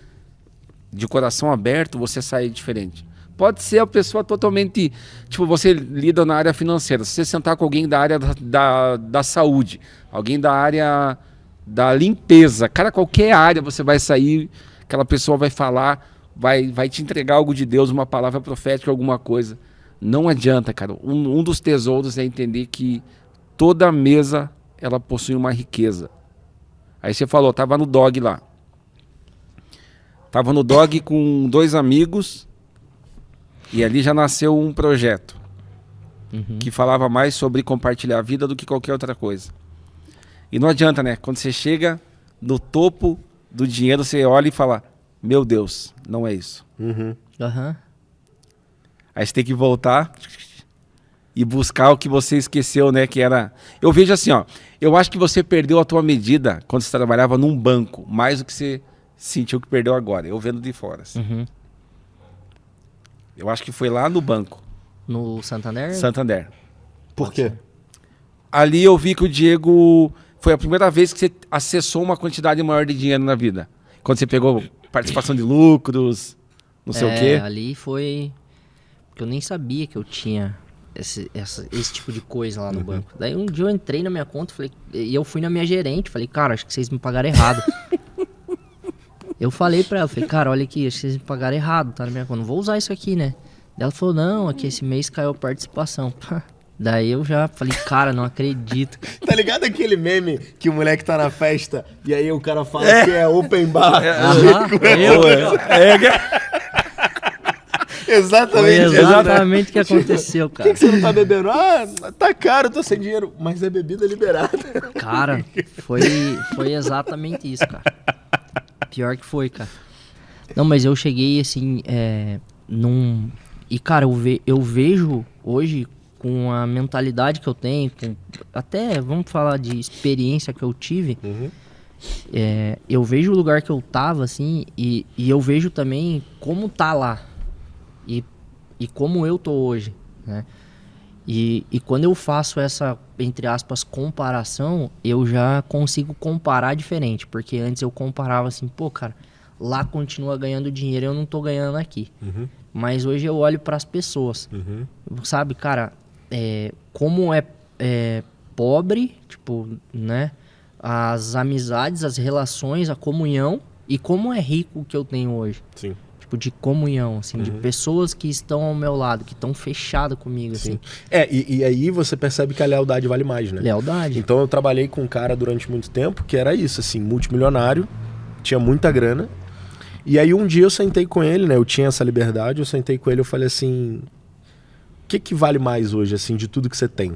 de coração aberto, você sai diferente. Pode ser a pessoa totalmente, tipo, você lida na área financeira. Se você sentar com alguém da área da saúde, alguém da área da limpeza, cara, qualquer área você vai sair, aquela pessoa vai falar, vai te entregar algo de Deus, uma palavra profética, alguma coisa. Não adianta, cara. Um dos tesouros é entender que toda mesa, ela possui uma riqueza. Aí você falou, tava no dog lá. Tava no dog com 2 amigos e ali já nasceu um projeto que falava mais sobre compartilhar a vida do que qualquer outra coisa. E não adianta, né? Quando você chega no topo do dinheiro, você olha e fala, meu Deus, não é isso. Uhum. Aí você tem que voltar e buscar o que você esqueceu, né? Que era... Eu vejo assim, ó. Eu acho que você perdeu a tua medida quando você trabalhava num banco, mais do que você sentiu que perdeu agora. Eu vendo de fora. Assim. Uhum. Eu acho que foi lá no banco. No Santander? Santander. Por quê? Ali eu vi que o Diego... Foi a primeira vez que você acessou uma quantidade maior de dinheiro na vida. Quando você pegou participação de lucros, não sei o quê. Ali foi... Porque eu nem sabia que eu tinha esse tipo de coisa lá no banco. Daí um dia eu entrei na minha conta e eu fui na minha gerente. Falei, cara, acho que vocês me pagaram errado. Eu falei pra ela, falei, cara, olha aqui, acho que vocês me pagaram errado, tá na minha conta. Não vou usar isso aqui, né? Daí ela falou, não, aqui esse mês caiu a participação. Daí eu já falei, cara, não acredito. Tá ligado aquele meme que o moleque tá na festa e aí o cara fala que é open bar? Exatamente. Foi exatamente o que aconteceu, Por cara. que você não tá bebendo? Ah, tá caro, tô sem dinheiro. Mas é bebida liberada. Cara, foi exatamente isso, cara. Pior que foi, cara. Não, mas eu cheguei assim, E, cara, eu vejo hoje, com a mentalidade que eu tenho, até, vamos falar de experiência que eu tive, eu vejo o lugar que eu tava, assim, e eu vejo também como tá lá. E como eu tô hoje, né? E quando eu faço essa, entre aspas, comparação, eu já consigo comparar diferente. Porque antes eu comparava assim, pô, cara, lá continua ganhando dinheiro e eu não tô ganhando aqui. Mas hoje eu olho pras pessoas. Sabe, cara, como é pobre, tipo, né? As amizades, as relações, a comunhão e como é rico o que eu tenho hoje. Sim. Tipo, de comunhão, assim, de pessoas que estão ao meu lado, que estão fechadas comigo, Sim. assim. E aí você percebe que a lealdade vale mais, né? Lealdade. Então eu trabalhei com um cara durante muito tempo que era isso, assim, multimilionário, tinha muita grana. E aí um dia eu sentei com ele, né? Eu tinha essa liberdade, eu sentei com ele e falei assim, o que vale mais hoje, assim, de tudo que você tem?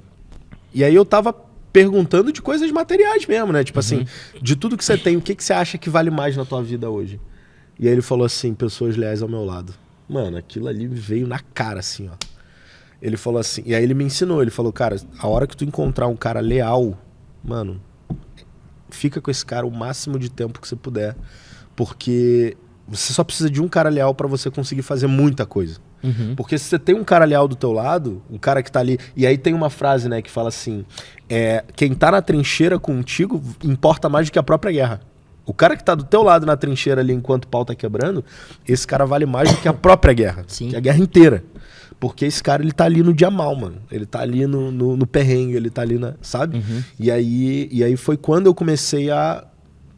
E aí eu tava perguntando de coisas materiais mesmo, né? Tipo assim, de tudo que você tem, o que você acha que vale mais na tua vida hoje? E aí ele falou assim, pessoas leais ao meu lado. Mano, aquilo ali me veio na cara, assim, ó. Ele falou assim, e aí ele me ensinou, ele falou, cara, a hora que tu encontrar um cara leal, mano, fica com esse cara o máximo de tempo que você puder, porque você só precisa de um cara leal pra você conseguir fazer muita coisa. Porque se você tem um cara leal do teu lado, um cara que tá ali, e aí tem uma frase, né, que fala assim, quem tá na trincheira contigo importa mais do que a própria guerra. O cara que tá do teu lado na trincheira ali enquanto o pau tá quebrando, esse cara vale mais do que a própria guerra. Sim. Que a guerra inteira. Porque esse cara, ele tá ali no dia mal, mano. Ele tá ali no perrengue, ele tá ali sabe? E aí foi quando eu comecei a...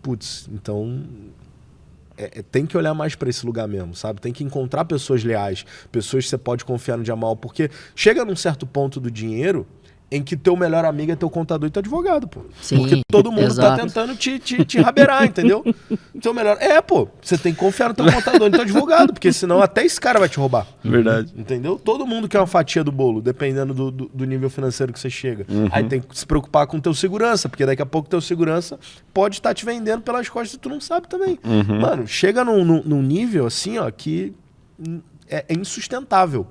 Putz, então... tem que olhar mais pra esse lugar mesmo, sabe? Tem que encontrar pessoas leais, pessoas que você pode confiar no dia mal. Porque chega num certo ponto do dinheiro... em que teu melhor amigo é teu contador e teu advogado, pô. Sim, porque todo mundo exato. tá tentando te rabeirar, entendeu? Teu melhor... pô, você tem que confiar no teu contador e no teu advogado, porque senão até esse cara vai te roubar. Verdade. Entendeu? Todo mundo quer uma fatia do bolo, dependendo do nível financeiro que você chega. Aí tem que se preocupar com teu segurança, porque daqui a pouco teu segurança pode estar te vendendo pelas costas e tu não sabe também. Mano, chega num nível assim, ó, que é insustentável.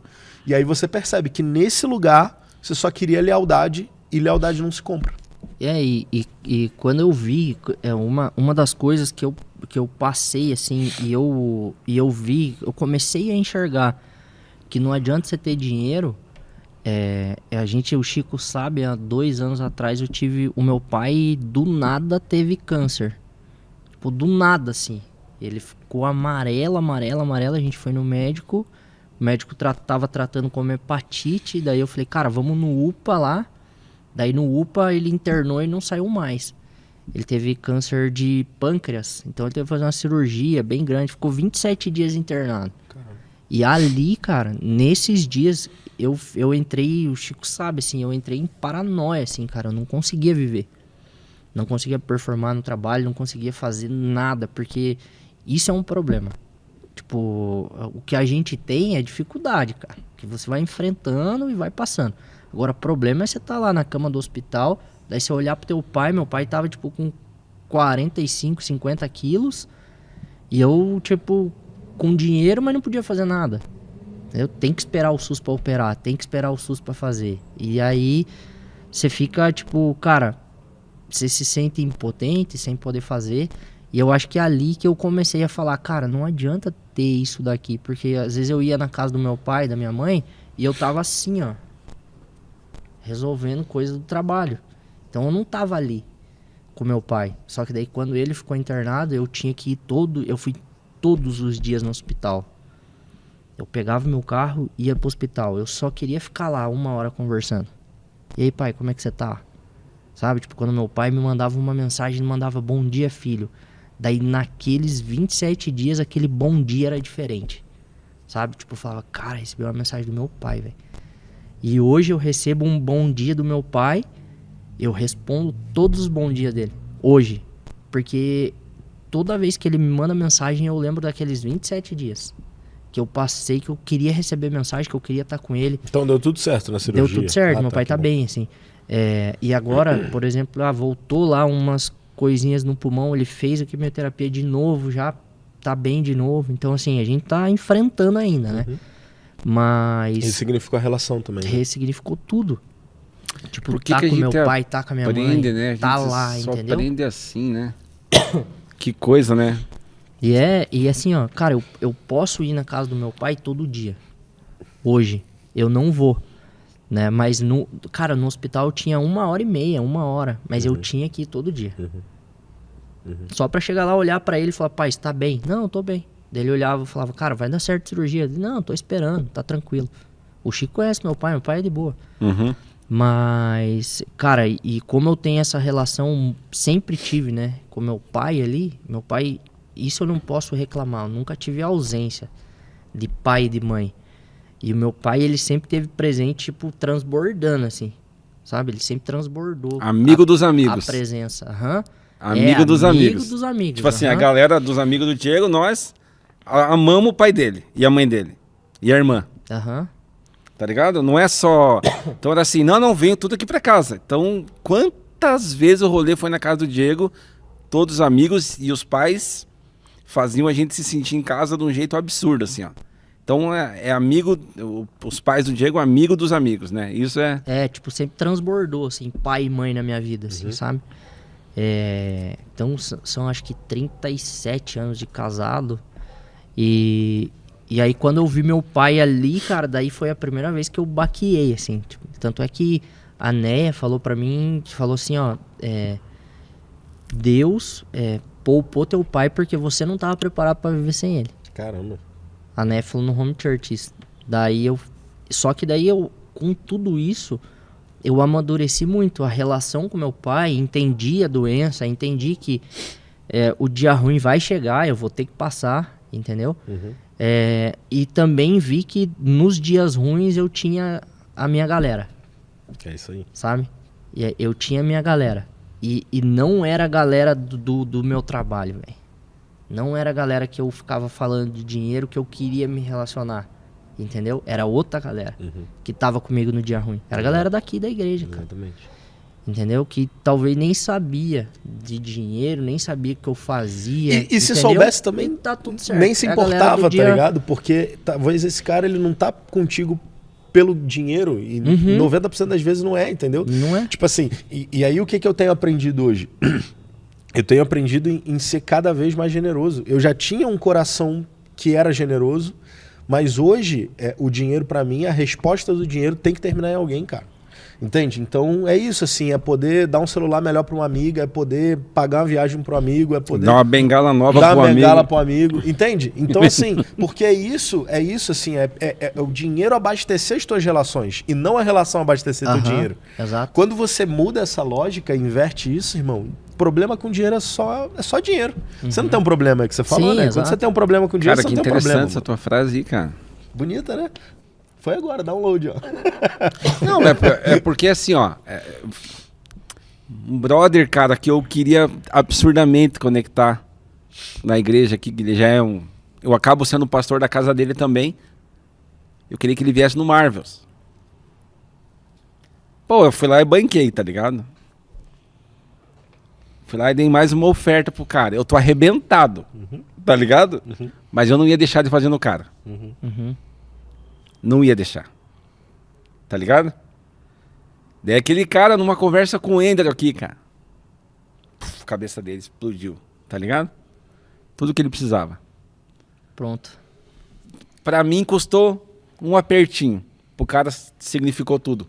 E aí você percebe que nesse lugar você só queria lealdade e lealdade não se compra. E quando eu vi, uma das coisas que eu passei, assim, e eu vi, eu comecei a enxergar que não adianta você ter dinheiro. O Chico sabe, há 2 anos atrás o meu pai do nada teve câncer. Tipo, do nada, assim. Ele ficou amarelo, a gente foi no médico. O médico tava tratando como hepatite, daí eu falei, cara, vamos no UPA lá. Daí no UPA ele internou e não saiu mais. Ele teve câncer de pâncreas, então ele teve que fazer uma cirurgia bem grande, ficou 27 dias internado. Caramba. E ali, cara, nesses dias, eu entrei, o Chico sabe, assim, eu entrei em paranoia, assim, cara, eu não conseguia viver. Não conseguia performar no trabalho, não conseguia fazer nada, porque isso é um problema. Tipo, o que a gente tem é dificuldade, cara. Que você vai enfrentando e vai passando. Agora, o problema é você estar lá na cama do hospital, daí você olhar pro teu pai, meu pai tava, tipo, com 45, 50 quilos, e eu, tipo, com dinheiro, mas não podia fazer nada. Eu tenho que esperar o SUS pra operar, tem que esperar o SUS pra fazer. E aí, você fica, tipo, cara, você se sente impotente, sem poder fazer. E eu acho que é ali que eu comecei a falar, cara, não adianta ter isso daqui. Porque às vezes eu ia na casa do meu pai, da minha mãe, e eu tava assim, ó, resolvendo coisas do trabalho. Então eu não tava ali com meu pai. Só que daí quando ele ficou internado, eu tinha que ir eu fui todos os dias no hospital. Eu pegava meu carro e ia pro hospital. Eu só queria ficar lá 1 hora conversando. E aí, pai, como é que você tá? Sabe, tipo, quando meu pai me mandava uma mensagem, ele mandava bom dia, filho. Daí naqueles 27 dias, aquele bom dia era diferente. Sabe? Tipo, eu falava, cara, recebi uma mensagem do meu pai, velho. E hoje eu recebo um bom dia do meu pai, eu respondo todos os bons dias dele. Hoje. Porque toda vez que ele me manda mensagem, eu lembro daqueles 27 dias. Que eu passei, que eu queria receber mensagem, que eu queria estar com ele. Então deu tudo certo na cirurgia? Deu tudo certo, meu pai tá bem, assim. E agora, por exemplo, voltou lá umas coisinhas no pulmão, ele fez a quimioterapia de novo, já tá bem de novo. Então, assim, a gente tá enfrentando ainda, né? Mas... Ressignificou a relação também. Né? Ressignificou tudo. Tipo, Por que tá que com a meu gente pai, tá com a minha mãe, né? tá lá, só entendeu? aprende assim, né? Que coisa, né? E assim, ó, cara, eu posso ir na casa do meu pai todo dia. Hoje. Eu não vou. Né? Mas, cara, no hospital eu tinha 1h30, 1 hora. Mas eu tinha que ir todo dia. Só pra chegar lá, olhar pra ele e falar, pai, você tá bem? Não, eu tô bem. Daí ele olhava e falava, cara, vai dar certo a cirurgia. Ele, não, tô esperando, tá tranquilo. O Chico conhece meu pai é de boa. Uhum. Mas, cara, e como eu tenho essa relação, sempre tive, né? Com meu pai ali, meu pai, isso eu não posso reclamar. Eu nunca tive ausência de pai e de mãe. E o meu pai, ele sempre teve presente, tipo, transbordando, assim. Sabe? Ele sempre transbordou. Amigo dos amigos. A presença. Aham. Amigo dos amigos. Amigo dos amigos. Tipo assim, a galera dos amigos do Diego, nós amamos o pai dele e a mãe dele. E a irmã. Aham. Tá ligado? Não é só... Então era assim, não, venho tudo aqui pra casa. Então, quantas vezes o rolê foi na casa do Diego, todos os amigos e os pais faziam a gente se sentir em casa de um jeito absurdo, assim, ó. Então é amigo, os pais do Diego, amigo dos amigos, né? Isso é... tipo, sempre transbordou, assim, pai e mãe na minha vida, assim, sabe? Então, são acho que 37 anos de casado. E aí, quando eu vi meu pai ali, cara, daí foi a primeira vez que eu baqueei, assim. Tipo, tanto é que a Néia falou pra mim, falou assim, ó... Deus poupou teu pai porque você não tava preparado pra viver sem ele. Caramba. A Néia falou no Home Church isso. Só que daí eu, com tudo isso, eu amadureci muito a relação com meu pai, entendi a doença, entendi que o dia ruim vai chegar, eu vou ter que passar, entendeu? Uhum. E também vi que nos dias ruins eu tinha a minha galera. É isso aí. Sabe? Eu tinha a minha galera. E não era a galera do meu trabalho, velho. Não era a galera que eu ficava falando de dinheiro, que eu queria me relacionar. Entendeu? Era outra galera que tava comigo no dia ruim. Era a galera daqui da igreja, cara. Exatamente. Entendeu? Que talvez nem sabia de dinheiro, nem sabia o que eu fazia. E se soubesse também, tá tudo certo. nem se importava, tá ligado? Porque talvez esse cara, ele não tá contigo pelo dinheiro. E 90% das vezes não é, entendeu? Não é? Tipo assim, e aí o que eu tenho aprendido hoje? Eu tenho aprendido em ser cada vez mais generoso. Eu já tinha um coração que era generoso, mas hoje o dinheiro pra mim, a resposta do dinheiro tem que terminar em alguém, cara. Entende? Então é isso, assim, é poder dar um celular melhor pra uma amiga, é poder pagar uma viagem pro amigo, é poder... Dar uma bengala nova dar uma bengala pro amigo, entende? Então assim, porque é isso assim, o dinheiro abastecer as tuas relações e não a relação abastecer teu dinheiro. Exato. Quando você muda essa lógica, inverte isso, irmão, problema com dinheiro é só dinheiro. Você não tem um problema que você falou, né? Exato. Quando você tem um problema com dinheiro, Cara, você que não tem um problema. interessante essa tua frase aí, cara. Bonita, né? Foi agora, download, ó. Não, é porque assim, ó... um brother, cara, que eu queria absurdamente conectar na igreja aqui, que ele já é um... Eu acabo sendo pastor da casa dele também. Eu queria que ele viesse no Marvels. Pô, eu fui lá e banquei, tá ligado? Fui lá e dei mais uma oferta pro cara. Eu tô arrebentado, tá ligado? Mas eu não ia deixar de fazer no cara. Não ia deixar. Tá ligado? Daí aquele cara, numa conversa com o Ender aqui, cara. A cabeça dele explodiu. Tá ligado? Tudo que ele precisava. Pronto. Pra mim custou um apertinho. Pro cara significou tudo.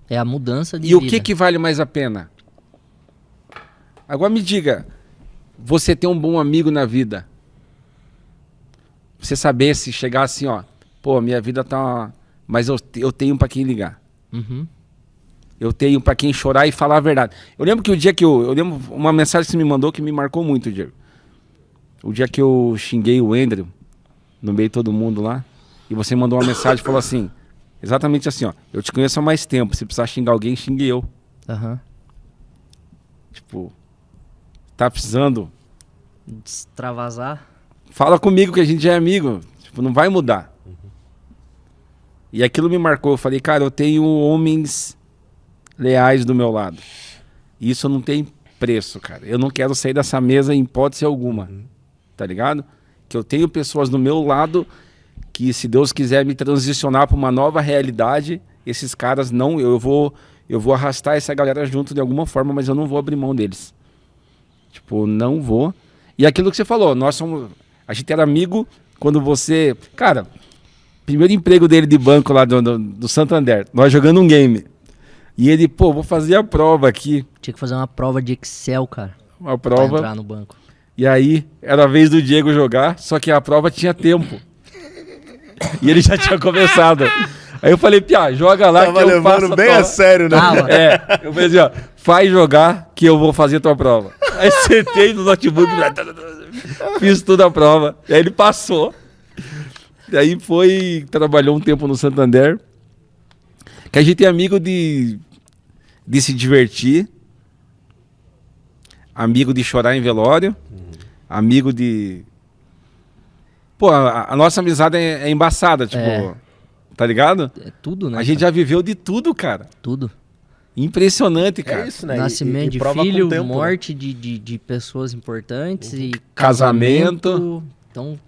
É a mudança de vida. E o que vale mais a pena? Agora me diga. Você ter um bom amigo na vida. Você saber se chegar assim, ó. Pô, minha vida tá... Mas eu tenho pra quem ligar. Eu tenho pra quem chorar e falar a verdade. Eu lembro que o dia que eu lembro uma mensagem que você me mandou que me marcou muito, Diego. O dia que eu xinguei o Andrew, no meio de todo mundo lá, e você mandou uma mensagem e falou assim, exatamente assim, ó. Eu te conheço há mais tempo, se precisar xingar alguém, xingue eu. Tipo, tá precisando... extravasar? Fala comigo que a gente já é amigo. Tipo, não vai mudar. E aquilo me marcou. Eu falei, cara, eu tenho homens leais do meu lado. E isso não tem preço, cara. Eu não quero sair dessa mesa em hipótese alguma. Tá ligado? Que eu tenho pessoas do meu lado que, se Deus quiser me transicionar para uma nova realidade, esses caras não... Eu vou arrastar essa galera junto de alguma forma, mas eu não vou abrir mão deles. Tipo, não vou. E aquilo que você falou, nós somos... A gente era amigo quando você... Cara, primeiro emprego dele de banco lá do Santander, nós jogando um game. E ele, pô, vou fazer a prova aqui. Tinha que fazer uma prova de Excel, cara. Uma prova. Pra entrar no banco. E aí, era a vez do Diego jogar, só que a prova tinha tempo. E ele já tinha começado. Aí eu falei, Piá, joga lá Tava que eu levando faço bem a sério, né? eu falei assim, ó, faz jogar que eu vou fazer a tua prova. Aí sentei no notebook, fiz tudo a prova. E aí ele passou. E aí trabalhou um tempo no Santander. Que a gente é amigo de se divertir. Amigo de chorar em velório. Amigo de... Pô, a nossa amizade é embaçada, tipo... Tá ligado? É tudo, né? A gente já viveu de tudo, cara. Tudo. Impressionante, cara. É isso, né? Nascimento de prova filho, com tempo, morte de pessoas importantes e Casamento. Então,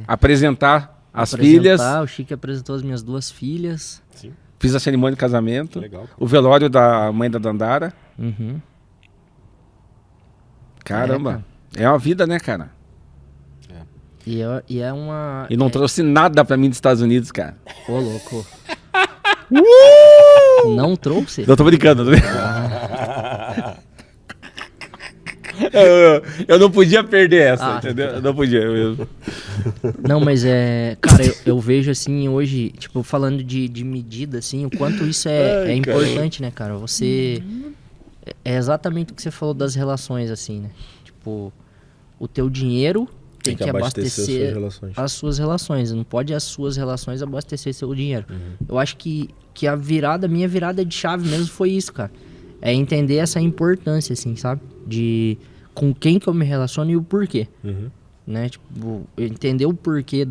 Apresentar as filhas. O Chique apresentou as minhas 2 filhas. Sim. Fiz a cerimônia de casamento. Legal. O velório da mãe da Dandara. Uhum. Caramba. É uma vida, né, cara? E é uma... E não trouxe nada pra mim dos Estados Unidos, cara. Ô, louco. Não trouxe? Eu tô brincando. Eu não podia perder essa, entendeu? Eu não podia. Não, mas cara, eu vejo assim hoje, tipo, falando de medida, assim, o quanto isso é importante, né, cara? Você... É exatamente o que você falou das relações, assim, né? Tipo, o teu dinheiro tem que abastecer as suas relações. Não pode as suas relações abastecer seu dinheiro. Eu acho que minha virada de chave mesmo foi isso, cara. É entender essa importância, assim, sabe? De com quem que eu me relaciono e o porquê. Né? Tipo, entender o porquê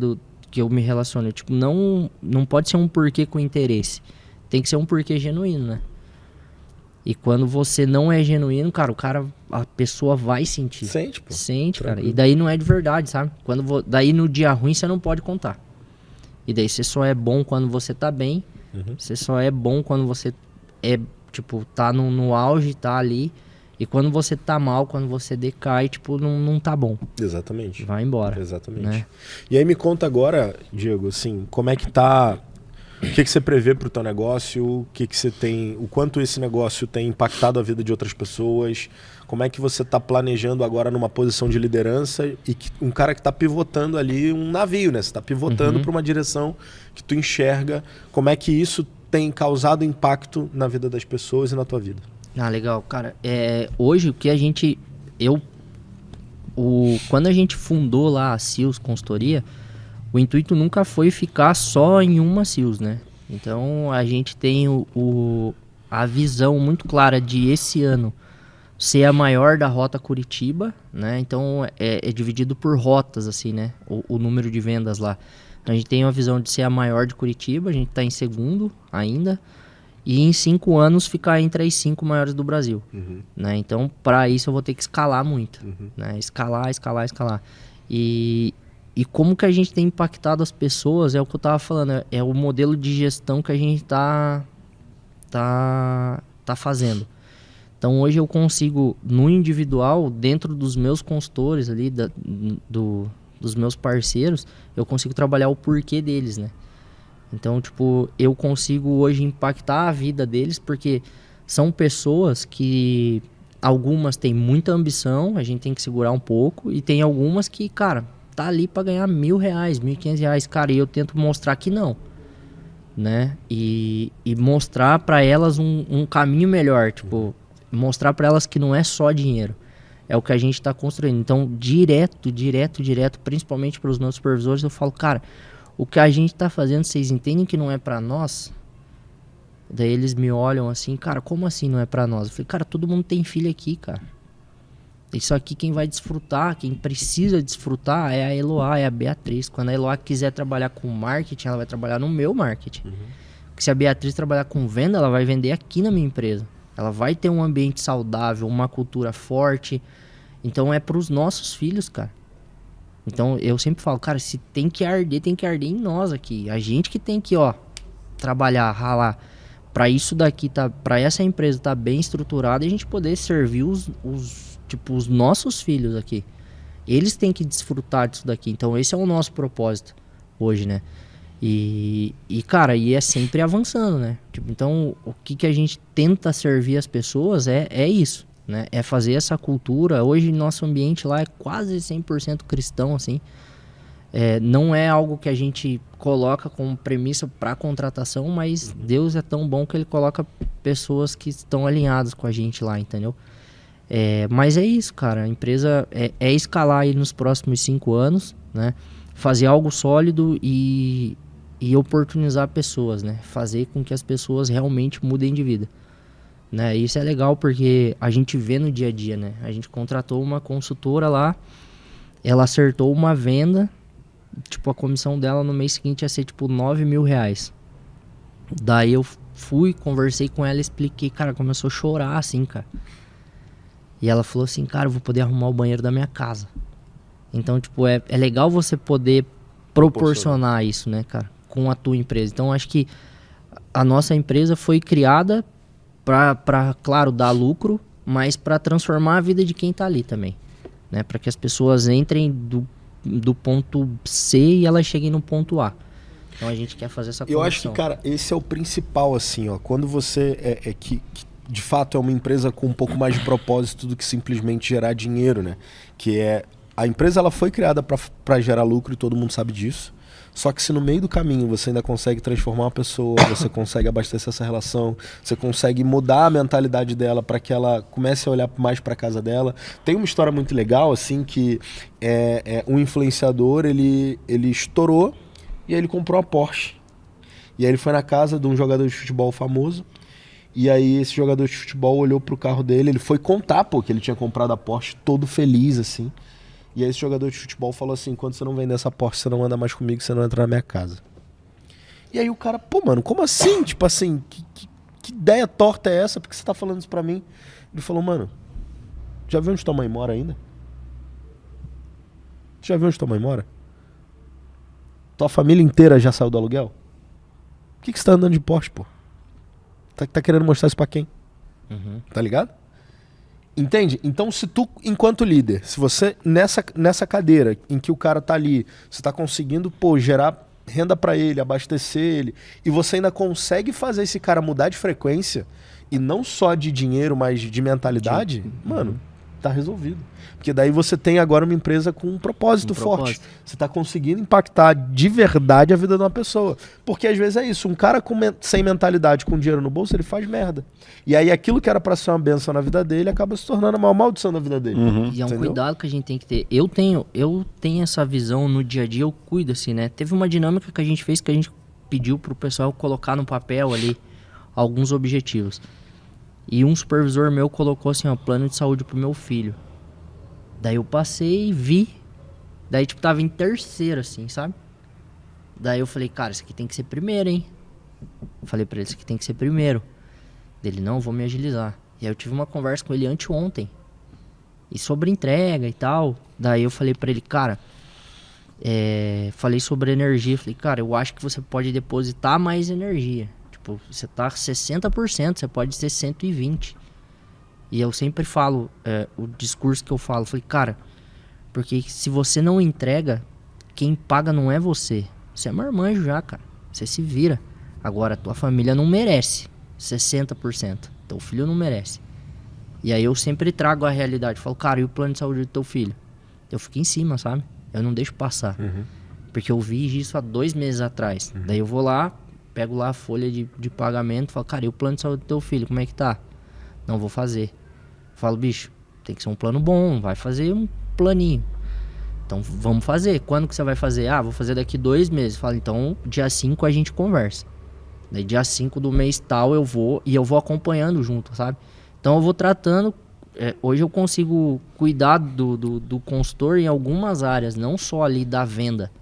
que eu me relaciono. Tipo, não pode ser um porquê com interesse. Tem que ser um porquê genuíno, né? E quando você não é genuíno, cara, a pessoa vai sentir. Sente, pô. Sente, cara. E daí não é de verdade, sabe? Daí no dia ruim você não pode contar. E daí você só é bom quando você tá bem. Você só é bom quando você tipo, tá no auge, tá ali. E quando você tá mal, quando você decai, tipo, não tá bom. Exatamente. Vai embora. Exatamente. Né? E aí me conta agora, Diego, assim, como é que tá... O que você prevê pro teu negócio? O que você tem... O quanto esse negócio tem impactado a vida de outras pessoas? Como é que você tá planejando agora numa posição de liderança e um cara que tá pivotando ali um navio, né? Você tá pivotando para uma direção que tu enxerga. Como é que isso tem causado impacto na vida das pessoas e na tua vida? Ah, legal, cara. Hoje o que a gente... Quando a gente fundou lá a Seals Consultoria, o intuito nunca foi ficar só em uma Seals, né? Então a gente tem a visão muito clara de esse ano ser a maior da rota Curitiba, né? Então é dividido por rotas, assim, né? O número de vendas lá. Então, a gente tem uma visão de ser a maior de Curitiba, a gente está em segundo ainda. E em 5 anos ficar entre as 5 maiores do Brasil. Né? Então, para isso eu vou ter que escalar muito. Né? Escalar. E como que a gente tem impactado as pessoas, é o que eu tava falando, é o modelo de gestão que a gente tá fazendo. Então hoje eu consigo, no individual, dentro dos meus consultores ali, dos meus parceiros, eu consigo trabalhar o porquê deles, né? Então, tipo, eu consigo hoje impactar a vida deles, porque são pessoas que algumas têm muita ambição, a gente tem que segurar um pouco, e tem algumas que, cara, tá ali para ganhar R$1.000, R$1.500, cara, e eu tento mostrar que não, né? E mostrar para elas um caminho melhor, tipo, mostrar para elas que não é só dinheiro, é o que a gente tá construindo. Então, direto, principalmente para os meus supervisores, eu falo, cara, o que a gente tá fazendo, vocês entendem que não é para nós? Daí eles me olham assim, cara, como assim não é para nós? Eu falei, cara, todo mundo tem filho aqui, cara. Isso aqui quem vai desfrutar, quem precisa desfrutar é a Eloá, é a Beatriz. Quando a Eloá quiser trabalhar com marketing, ela vai trabalhar no meu marketing. Porque se a Beatriz trabalhar com venda, ela vai vender aqui na minha empresa. Ela vai ter um ambiente saudável, uma cultura forte. Então é pros nossos filhos, cara. Então eu sempre falo, cara, se tem que arder em nós aqui. A gente que tem que, trabalhar, ralar. Pra isso daqui, pra essa empresa tá bem estruturada e a gente poder servir os nossos filhos aqui. Eles têm que desfrutar disso daqui. Então esse é o nosso propósito hoje, né? E cara, é sempre avançando, né? Então o que a gente tenta servir as pessoas é isso, né? É fazer essa cultura. Hoje nosso ambiente lá é quase 100% cristão, assim. Não é algo que a gente coloca como premissa para contratação, mas Deus é tão bom que ele coloca pessoas que estão alinhadas com a gente lá, entendeu? Mas é isso, cara. A empresa é escalar aí nos próximos 5 anos, né? Fazer algo sólido e oportunizar pessoas, né? Fazer com que as pessoas realmente mudem de vida. Né? Isso é legal porque a gente vê no dia a dia, né? A gente contratou uma consultora lá, ela acertou uma venda, tipo, a comissão dela no mês seguinte ia ser tipo R$9.000. Daí eu fui, conversei com ela, expliquei, cara, começou a chorar assim, cara. E ela falou assim, cara, eu vou poder arrumar o banheiro da minha casa. Então, tipo, é legal você poder proporcionar isso, né, cara, com a tua empresa. Então, acho que a nossa empresa foi criada para, claro, dar lucro, mas para transformar a vida de quem tá ali também, né? Para que as pessoas entrem do ponto C e elas cheguem no ponto A. Então a gente quer fazer essa conexão. Eu acho que, cara, esse é o principal, assim, ó. Quando você que de fato é uma empresa com um pouco mais de propósito do que simplesmente gerar dinheiro, né? Que a empresa, ela foi criada para gerar lucro e todo mundo sabe disso. Só que se no meio do caminho você ainda consegue transformar uma pessoa, você consegue abastecer essa relação, você consegue mudar a mentalidade dela para que ela comece a olhar mais para a casa dela. Tem uma história muito legal, assim, que um influenciador, ele estourou e aí ele comprou uma Porsche. E aí ele foi na casa de um jogador de futebol famoso. E aí esse jogador de futebol olhou pro carro dele, ele foi contar, pô, que ele tinha comprado a Porsche, todo feliz, assim. E aí esse jogador de futebol falou assim, quando você não vender essa Porsche, você não anda mais comigo, você não entra na minha casa. E aí o cara, pô, mano, como assim? Tipo assim, que ideia torta é essa? Por que você tá falando isso pra mim? Ele falou, mano, já viu onde tua mãe mora ainda? Já viu onde tua mãe mora? Tua família inteira já saiu do aluguel? Por que você tá andando de Porsche, pô? Tá querendo mostrar isso pra quem? Tá ligado? Entende? Então, se tu, enquanto líder, se você, nessa cadeira em que o cara tá ali, você tá conseguindo, pô, gerar renda pra ele, abastecer ele, e você ainda consegue fazer esse cara mudar de frequência, e não só de dinheiro, mas de mentalidade, mano, tá resolvido. Porque daí você tem agora uma empresa com um propósito forte. Você tá conseguindo impactar de verdade a vida de uma pessoa. Porque às vezes é isso, um cara sem mentalidade, com dinheiro no bolso, ele faz merda. E aí aquilo que era pra ser uma benção na vida dele, acaba se tornando uma maldição na vida dele. E é um cuidado que a gente tem que ter. Eu tenho essa visão no dia a dia, eu cuido assim, né? Teve uma dinâmica que a gente fez, que a gente pediu pro pessoal colocar no papel ali alguns objetivos. E um supervisor meu colocou assim, ó, plano de saúde pro meu filho. Daí eu passei e vi. Daí, tipo, tava em terceiro, assim, sabe? Daí eu falei, cara, isso aqui tem que ser primeiro, hein? Eu falei pra ele, isso aqui tem que ser primeiro. Dele, não, vou me agilizar. E aí eu tive uma conversa com ele anteontem. E sobre entrega e tal. Daí eu falei pra ele, cara... falei sobre energia. Falei, cara, eu acho que você pode depositar mais energia. Tipo, você tá 60%, você pode ser 120%. E eu sempre falo, o discurso que eu falo, falei, cara, porque se você não entrega, quem paga não é você. Você é marmanjo já, cara. Você se vira. Agora, tua família não merece 60%. Teu filho não merece. E aí eu sempre trago a realidade. Falo, cara, e o plano de saúde do teu filho? Eu fico em cima, sabe? Eu não deixo passar. Porque eu vi isso há 2 meses atrás. Daí eu vou lá, pego lá a folha de pagamento, falo, cara, e o plano de saúde do teu filho, como é que tá? Não vou fazer. Falo, bicho, tem que ser um plano bom, vai fazer um planinho. Então vamos fazer. Quando que você vai fazer? Ah, vou fazer daqui 2 meses. Falo, então dia 5 a gente conversa. Daí dia 5 do mês tal eu vou acompanhando junto, sabe? Então eu vou tratando. Hoje eu consigo cuidar do consultor em algumas áreas, não só ali da venda.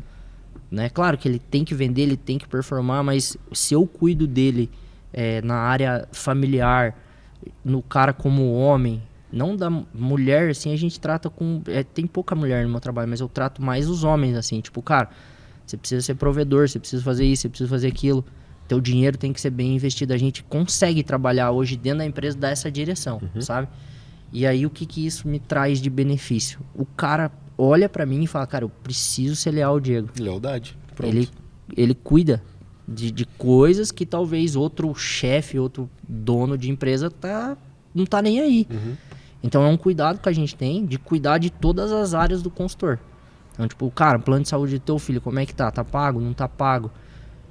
Né? Claro que ele tem que vender, ele tem que performar, mas se eu cuido dele na área familiar, no cara como homem, não da mulher, assim, a gente trata com... tem pouca mulher no meu trabalho, mas eu trato mais os homens, assim, tipo, cara, você precisa ser provedor, você precisa fazer isso, você precisa fazer aquilo, teu dinheiro tem que ser bem investido. A gente consegue trabalhar hoje dentro da empresa, dar essa direção, sabe? E aí o que isso me traz de benefício? O cara olha pra mim e fala, cara, eu preciso ser leal ao Diego. Lealdade. Pronto. Ele cuida de coisas que talvez outro chefe, outro dono de empresa não tá nem aí. Então é um cuidado que a gente tem de cuidar de todas as áreas do consultor. Então, tipo, cara, plano de saúde do teu filho, como é que tá? Tá pago? Não tá pago?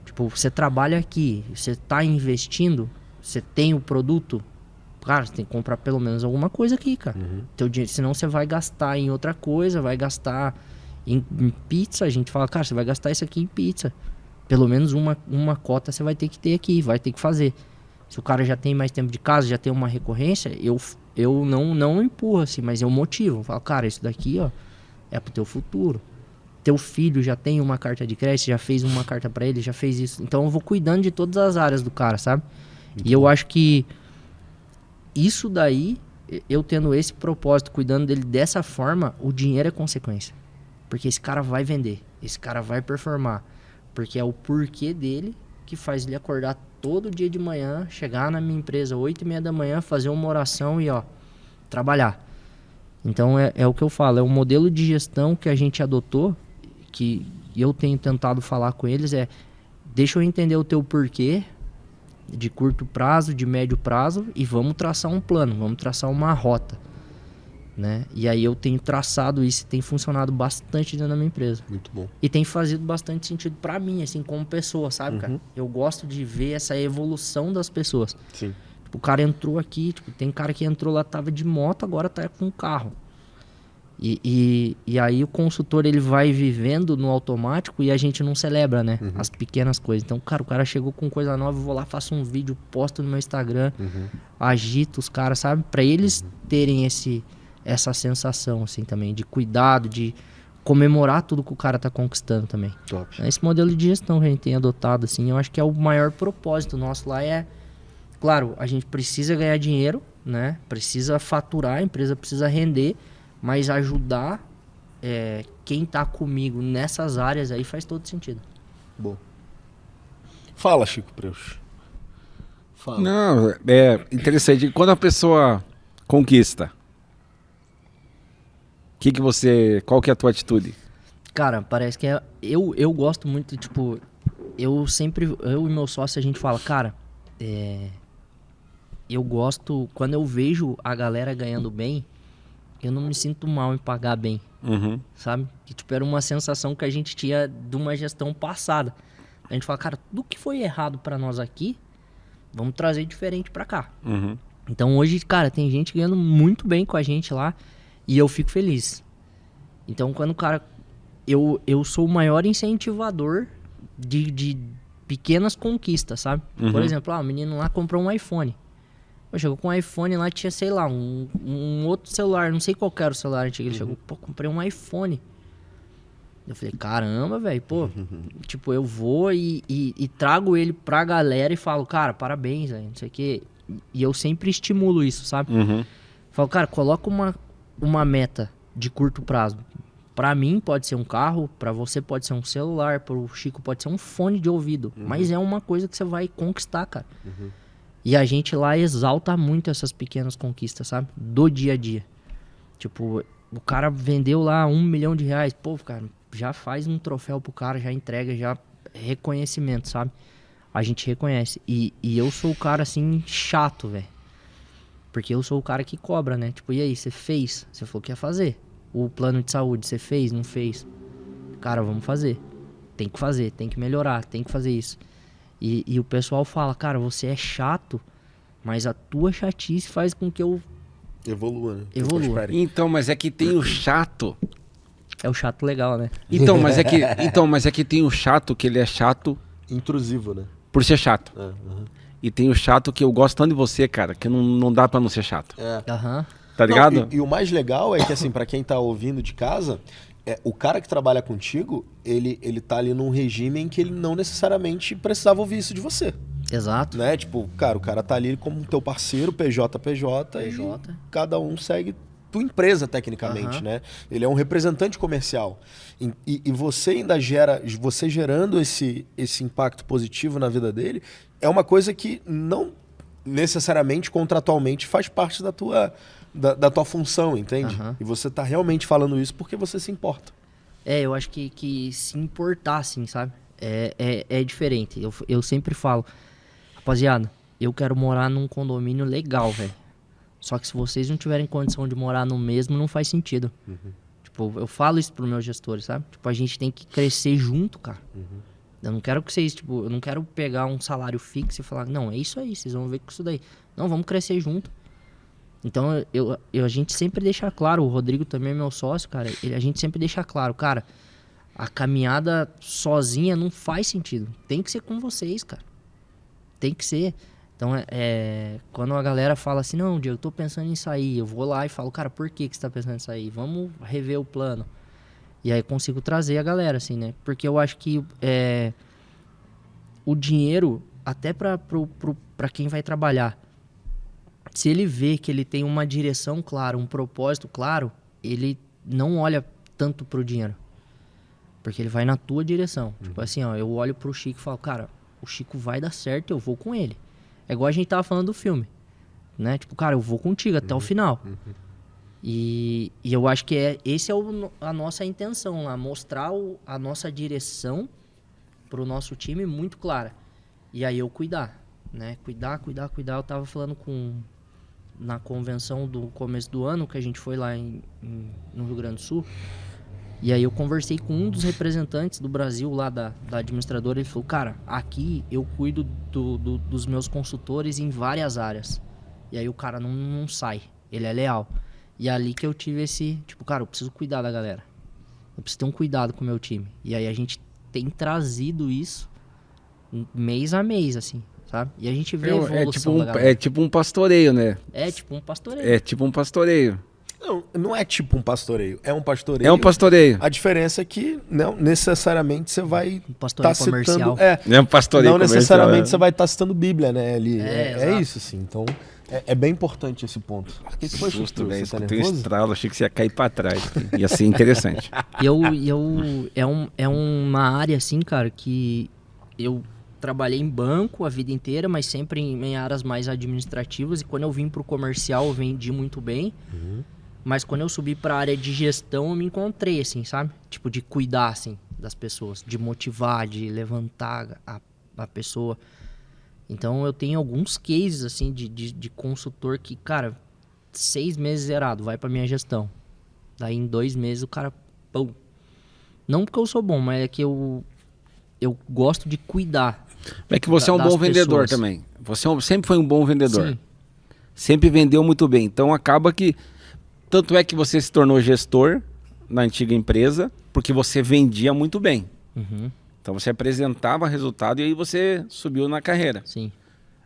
Tipo, você trabalha aqui, você tá investindo, você tem o produto, cara, você tem que comprar pelo menos alguma coisa aqui, cara. Teu dinheiro, senão você vai gastar em outra coisa, vai gastar em pizza. A gente fala, cara, você vai gastar isso aqui em pizza. Pelo menos uma cota você vai ter que ter aqui, vai ter que fazer. Se o cara já tem mais tempo de casa, já tem uma recorrência, eu não empurro assim, mas eu motivo. Eu falo, cara, isso daqui, ó, é pro teu futuro. Teu filho já tem uma carta de crédito, já fez uma carta pra ele, já fez isso. Então eu vou cuidando de todas as áreas do cara, sabe? E eu acho que isso daí, eu tendo esse propósito, cuidando dele dessa forma, o dinheiro é consequência. Porque esse cara vai vender, esse cara vai performar. Porque é o porquê dele que faz ele acordar todo dia de manhã, chegar na minha empresa 8h30 da manhã, fazer uma oração e, ó, trabalhar. Então é o que eu falo, é o modelo de gestão que a gente adotou, que eu tenho tentado falar com eles, deixa eu entender o teu porquê, de curto prazo, de médio prazo, e vamos traçar um plano, vamos traçar uma rota, né? E aí eu tenho traçado isso, tem funcionado bastante dentro da minha empresa. Muito bom. E tem fazido bastante sentido pra mim, assim, como pessoa, sabe, cara? Eu gosto de ver essa evolução das pessoas. Sim. Tipo, o cara entrou aqui, tipo, tem cara que entrou lá, tava de moto, agora tá com carro. E aí o consultor, ele vai vivendo no automático e a gente não celebra, né? As pequenas coisas. Então, cara, o cara chegou com coisa nova, eu vou lá, faço um vídeo, posto no meu Instagram, agito os caras, sabe? Pra eles terem essa sensação, assim, também, de cuidado, de comemorar tudo que o cara tá conquistando também. Top. Esse modelo de gestão que a gente tem adotado, assim, eu acho que é o maior propósito nosso lá. Claro, a gente precisa ganhar dinheiro, né? Precisa faturar, a empresa precisa render, mas ajudar quem tá comigo nessas áreas aí faz todo sentido. Bom. Fala, Chico Preusch. Fala. Não, é interessante. Quando a pessoa conquista, qual que é a tua atitude? Cara, parece que eu gosto muito, tipo, eu e meu sócio, a gente fala, cara, eu gosto, quando eu vejo a galera ganhando bem, eu não me sinto mal em pagar bem, sabe? Que, tipo, era uma sensação que a gente tinha de uma gestão passada. A gente fala, cara, tudo que foi errado pra nós aqui, vamos trazer diferente pra cá. Então hoje, cara, tem gente ganhando muito bem com a gente lá e eu fico feliz. Então quando o cara... Eu sou o maior incentivador de pequenas conquistas, sabe? Por exemplo, o menino lá comprou um iPhone. Chegou com um iPhone lá, tinha, sei lá, um outro celular, não sei qual era o celular antigo. Ele chegou, pô, comprei um iPhone. Eu falei, caramba, velho, pô. Tipo, eu vou e trago ele pra galera e falo, cara, parabéns, velho, não sei o quê. E eu sempre estimulo isso, sabe? Falo, cara, coloca uma meta de curto prazo. Pra mim pode ser um carro, pra você pode ser um celular, pro Chico pode ser um fone de ouvido. Mas é uma coisa que você vai conquistar, cara. E a gente lá exalta muito essas pequenas conquistas, sabe? Do dia a dia. Tipo, o cara vendeu lá R$1 milhão. Pô, cara, já faz um troféu pro cara, já entrega, já reconhecimento, sabe? A gente reconhece. E eu sou o cara, assim, chato, velho. Porque eu sou o cara que cobra, né? Tipo, e aí, você fez? Você falou que ia fazer. O plano de saúde, você fez? Não fez? Cara, vamos fazer. Tem que fazer, tem que melhorar, tem que fazer isso. E o pessoal fala, cara, você é chato, mas a tua chatice faz com que eu evolua, né? Evolua. Então, mas é que tem o chato. É o chato legal, né? Então, mas é que tem o chato, que ele é chato intrusivo, né? Por ser chato. E tem o chato que eu gosto tanto de você, cara, que não dá pra não ser chato. Tá ligado? Não, e o mais legal é que, assim, pra quem tá ouvindo de casa, o cara que trabalha contigo, ele tá ali num regime em que ele não necessariamente precisava ouvir isso de você. Exato. Né? Tipo, cara, o cara tá ali como teu parceiro, PJ, e cada um segue tua empresa, tecnicamente, né? Ele é um representante comercial. E você ainda gerando esse impacto positivo na vida dele, é uma coisa que não necessariamente, contratualmente, faz parte da tua função, entende? E você tá realmente falando isso porque você se importa. Eu acho que se importar, assim, sabe? É diferente. Eu sempre falo, rapaziada, eu quero morar num condomínio legal, velho. Só que se vocês não tiverem condição de morar no mesmo, não faz sentido. Tipo, Tipo, eu falo isso pros meus gestores, sabe? Tipo, a gente tem que crescer junto, cara. Eu não quero que vocês, tipo, eu não quero pegar um salário fixo e falar, não, é isso aí, vocês vão ver com isso daí. Não, vamos crescer junto. Então, a gente sempre deixa claro, o Rodrigo também é meu sócio, cara, a gente sempre deixa claro, cara, a caminhada sozinha não faz sentido. Tem que ser com vocês, cara. Tem que ser. Então, quando a galera fala assim, não, Diego, eu tô pensando em sair, eu vou lá e falo, cara, por que você tá pensando em sair? Vamos rever o plano. E aí consigo trazer a galera, assim, né? Porque eu acho que o dinheiro, até pra quem vai trabalhar, se ele vê que ele tem uma direção clara, um propósito claro, ele não olha tanto pro dinheiro. Porque ele vai na tua direção. Tipo assim, ó, eu olho pro Chico e falo, cara, o Chico vai dar certo, eu vou com ele. É igual a gente tava falando do filme, né? Tipo, cara, eu vou contigo até o final. E eu acho que esse é a nossa intenção lá, mostrar a nossa direção pro nosso time muito clara. E aí eu cuidar, né? Cuidar. Eu tava falando na convenção do começo do ano, que a gente foi lá no Rio Grande do Sul. E aí eu conversei com um dos representantes do Brasil lá da administradora. Ele falou, cara, aqui eu cuido dos meus consultores em várias áreas. E aí o cara não sai, ele é leal. E é ali que eu tive esse, tipo, cara, eu preciso cuidar da galera. Eu preciso ter um cuidado com o meu time. E aí a gente tem trazido isso mês a mês, assim, sabe? E a gente vê a evolução da galera. É tipo um pastoreio, né? É tipo um pastoreio. É tipo um pastoreio. Não é tipo um pastoreio, é um pastoreio. É um pastoreio. A diferença é que não necessariamente você vai pastoreio tá comercial. citando... É um pastoreio não comercial, necessariamente você vai estar citando Bíblia, né? Ali. Exato. Isso, assim. Então, é bem importante esse ponto. O que foi, Justo, velho. Você tá Escutei um nervoso? estralo, achei que você ia cair pra trás. Ia ser interessante. É uma área, assim, cara, que eu trabalhei em banco a vida inteira, mas sempre em áreas mais administrativas. E quando eu vim pro comercial, eu vendi muito bem. Mas quando eu subi pra área de gestão, eu me encontrei, assim, sabe? Tipo, de cuidar, assim, das pessoas. De motivar, de levantar a pessoa. Então, eu tenho alguns cases, assim, de consultor que, cara, 6 meses zerado, vai pra minha gestão. Daí, em 2 meses, o cara, pum. Não porque eu sou bom, mas é que eu gosto de cuidar. É que você é um bom vendedor também. Você sempre foi um bom vendedor. Sim. Sempre vendeu muito bem. Então, acaba que... Tanto é que você se tornou gestor na antiga empresa, porque você vendia muito bem. Então você apresentava resultado e aí você subiu na carreira. Sim.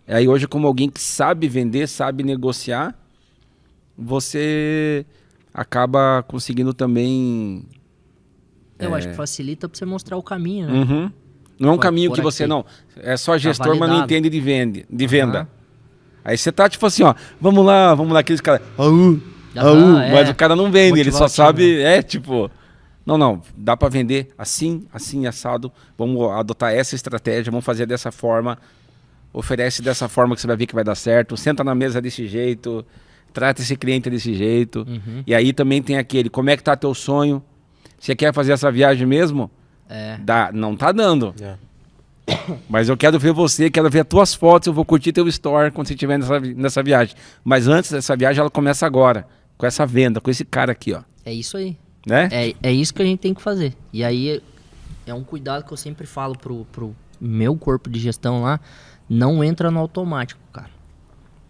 Aí hoje, como alguém que sabe vender, sabe negociar, você acaba conseguindo também... Eu acho que facilita pra você mostrar o caminho, né? Não é um caminho que você não... É só gestor, mas não entende de venda. Aí você tá tipo assim, ó, vamos lá, aqueles caras... Mas o cara não vende, ele só sabe, não, dá pra vender assim, assado, vamos adotar essa estratégia, vamos fazer dessa forma, oferece dessa forma que você vai ver que vai dar certo, senta na mesa desse jeito, trata esse cliente desse jeito, e aí também tem aquele, como é que tá teu sonho, você quer fazer essa viagem mesmo? Não tá dando. Mas eu quero ver você, quero ver as tuas fotos, eu vou curtir teu story quando você estiver nessa viagem. Mas antes dessa viagem, ela começa agora, com essa venda, com esse cara aqui, ó. É isso aí. Né? É isso que a gente tem que fazer. E aí, é um cuidado que eu sempre falo pro meu corpo de gestão lá, não entra no automático, cara.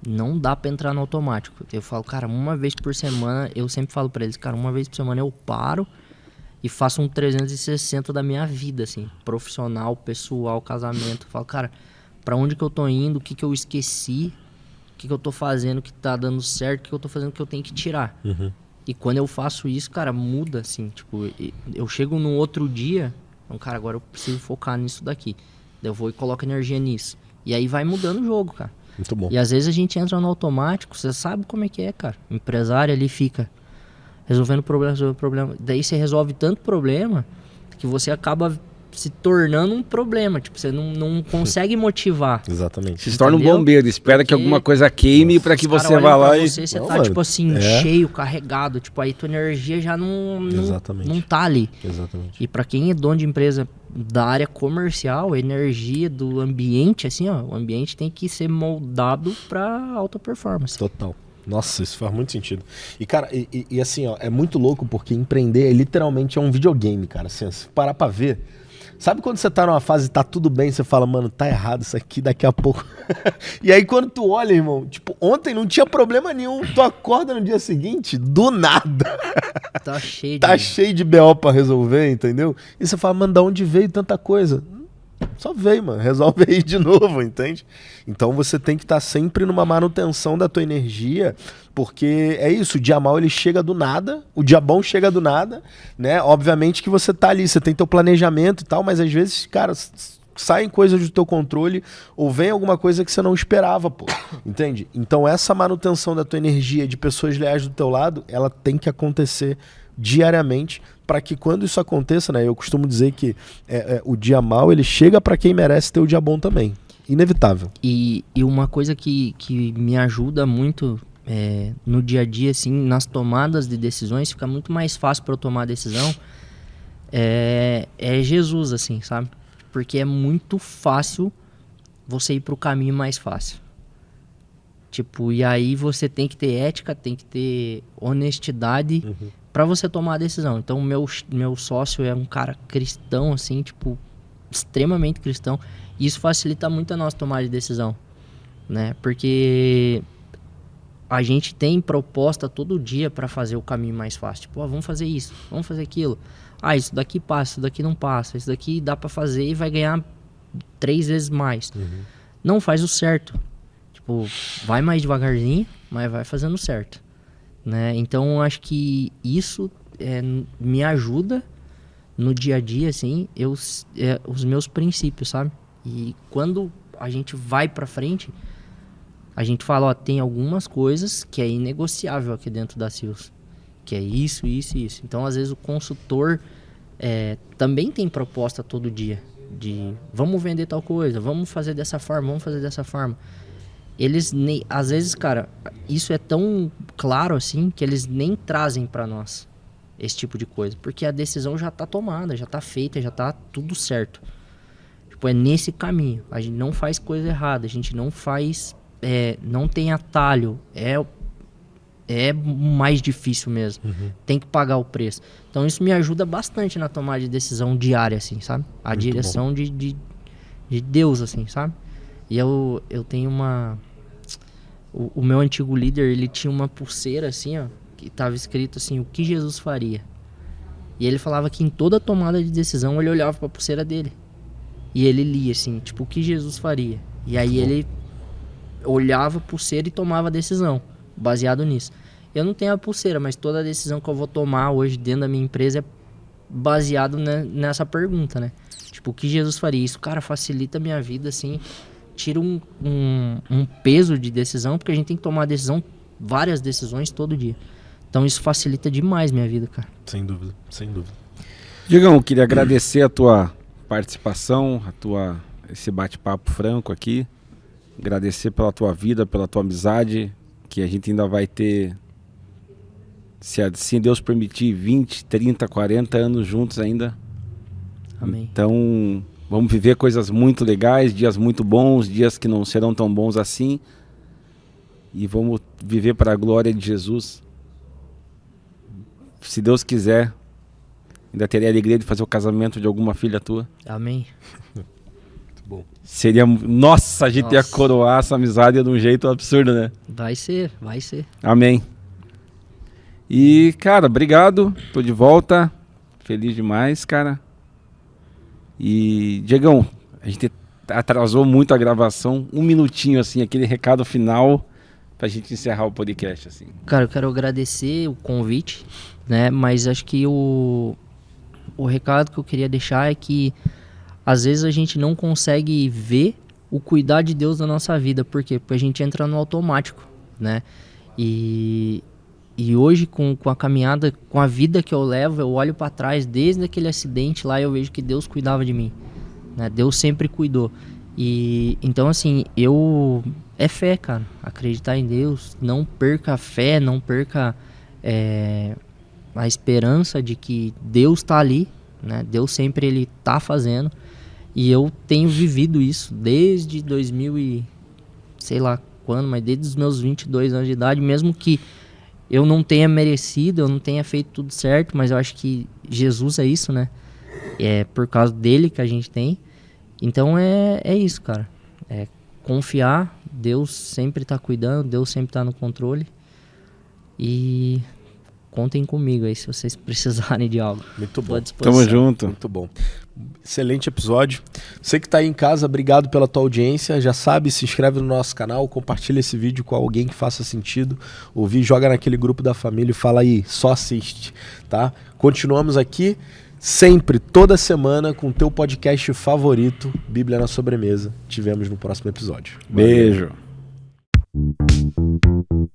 Não dá pra entrar no automático. Eu falo, cara, uma vez por semana, eu sempre falo pra eles, cara, uma vez por semana eu paro e faço um 360 da minha vida, assim, profissional, pessoal, casamento. Eu falo, cara, pra onde que eu tô indo, o que que eu esqueci, o que que eu tô fazendo que tá dando certo, o que eu tô fazendo que eu tenho que tirar. E quando eu faço isso, cara, muda, assim, tipo, eu chego num outro dia, então, cara, agora eu preciso focar nisso daqui. Daí eu vou e coloco energia nisso. E aí vai mudando o jogo, cara. Muito bom. E às vezes a gente entra no automático, você sabe como é que é, cara. O empresário ali fica resolvendo problema. Daí você resolve tanto problema que você acaba se tornando um problema. Tipo, você não consegue motivar. Exatamente. Se torna um bombeiro, espera que alguma coisa queime para que você vá lá e... Você tá, tipo assim, cheio, carregado. Tipo, aí tua energia já não tá ali. Exatamente. E para quem é dono de empresa da área comercial, a energia do ambiente, assim, ó, o ambiente tem que ser moldado para alta performance. Total. Nossa, isso faz muito sentido. E, cara, e assim, ó, é muito louco porque empreender literalmente é um videogame, cara. Assim, se parar pra ver. Sabe quando você tá numa fase e tá tudo bem, você fala, mano, tá errado isso aqui, daqui a pouco. E aí quando tu olha, irmão, tipo, ontem não tinha problema nenhum, tu acorda no dia seguinte, do nada. Tá cheio de BO pra resolver, entendeu? E você fala, mano, da onde veio tanta coisa? Só veio, mano. Resolve aí de novo, entende? Então você tem que estar sempre numa manutenção da tua energia, porque é isso, o dia mal ele chega do nada, o dia bom chega do nada, né? Obviamente que você tá ali, você tem teu planejamento e tal, mas às vezes, cara, saem coisas do teu controle ou vem alguma coisa que você não esperava, pô. Entende? Então essa manutenção da tua energia de pessoas leais do teu lado, ela tem que acontecer diariamente, para que quando isso aconteça, né, eu costumo dizer que o dia mal ele chega para quem merece ter o dia bom também, inevitável. E uma coisa que me ajuda muito no dia a dia, assim, nas tomadas de decisões, fica muito mais fácil para eu tomar a decisão, é Jesus, assim, sabe? Porque é muito fácil você ir para o caminho mais fácil. Tipo, e aí você tem que ter ética, tem que ter honestidade para você tomar a decisão. Então, meu sócio é um cara cristão, assim, tipo, extremamente cristão. E isso facilita muito a nossa tomada de decisão, né? Porque a gente tem proposta todo dia para fazer o caminho mais fácil. Tipo, vamos fazer isso, vamos fazer aquilo. Ah, isso daqui passa, isso daqui não passa. Isso daqui dá para fazer e vai ganhar 3 vezes mais. Não faz o certo. Tipo, vai mais devagarzinho, mas vai fazendo certo, né? Então, eu acho que isso me ajuda no dia a dia, assim, os meus princípios, sabe? E quando a gente vai pra frente, a gente fala, ó, tem algumas coisas que é inegociável aqui dentro da Seals, que é isso, isso e isso. Então, às vezes, o consultor também tem proposta todo dia de vamos vender tal coisa, vamos fazer dessa forma, vamos fazer dessa forma. Eles nem, às vezes, cara, isso é tão claro assim que eles nem trazem pra nós esse tipo de coisa, porque a decisão já tá tomada, já tá feita, já tá tudo certo. Tipo, é nesse caminho. A gente não faz coisa errada, a gente não faz, não tem atalho, é mais difícil mesmo. Tem que pagar o preço. Então isso me ajuda bastante na tomada de decisão diária, assim, sabe? A muito direção de Deus, assim, sabe? E eu tenho uma... O meu antigo líder, ele tinha uma pulseira assim, ó, que tava escrito assim, o que Jesus faria. E ele falava que em toda tomada de decisão ele olhava pra pulseira dele. E ele lia assim, tipo, o que Jesus faria. E aí ele olhava a pulseira e tomava a decisão, baseado nisso. Eu não tenho a pulseira, mas toda a decisão que eu vou tomar hoje dentro da minha empresa é baseado nessa pergunta, né? Tipo, o que Jesus faria? Isso, cara, facilita a minha vida, assim... Tira um peso de decisão, porque a gente tem que tomar várias decisões todo dia. Então isso facilita demais minha vida, cara. Sem dúvida, sem dúvida. Diegão, queria agradecer a tua participação, esse bate-papo franco aqui. Agradecer pela tua vida, pela tua amizade, que a gente ainda vai ter, se assim Deus permitir, 20, 30, 40 anos juntos ainda. Amém. Então... vamos viver coisas muito legais, dias muito bons, dias que não serão tão bons assim. E vamos viver para a glória de Jesus. Se Deus quiser, ainda terei a alegria de fazer o casamento de alguma filha tua. Amém. Muito bom. Seria... Nossa, a gente ia coroar essa amizade de um jeito absurdo, né? Vai ser, vai ser. Amém. E, cara, obrigado. Tô de volta. Feliz demais, cara. E, Diegão, a gente atrasou muito a gravação, 1 minutinho, assim, aquele recado final pra gente encerrar o podcast, assim. Cara, eu quero agradecer o convite, né, mas acho que o recado que eu queria deixar é que às vezes a gente não consegue ver o cuidar de Deus na nossa vida. Por quê? Porque a gente entra no automático, né, e hoje com a caminhada, com a vida que eu levo, eu olho para trás, desde aquele acidente lá, eu vejo que Deus cuidava de mim, né? Deus sempre cuidou. E então, assim, é fé, cara. Acreditar em Deus, não perca a fé, não perca a esperança de que Deus tá ali, né? Deus sempre ele tá fazendo. E eu tenho vivido isso desde 2000 e sei lá quando, mas desde os meus 22 anos de idade, mesmo que eu não tenha merecido, eu não tenha feito tudo certo, mas eu acho que Jesus é isso, né? É por causa dele que a gente tem. Então é isso, cara. É confiar, Deus sempre tá cuidando, Deus sempre tá no controle. E contem comigo aí se vocês precisarem de algo. Muito bom. Tamo junto. Muito bom. Excelente episódio. Você que tá aí em casa, obrigado pela tua audiência. Já sabe, se inscreve no nosso canal, compartilha esse vídeo com alguém que faça sentido. Ouvir, joga naquele grupo da família e fala aí, só assiste, tá? Continuamos aqui sempre, toda semana, com o teu podcast favorito, Bíblia na Sobremesa. Te vemos no próximo episódio. Beijo. Valeu.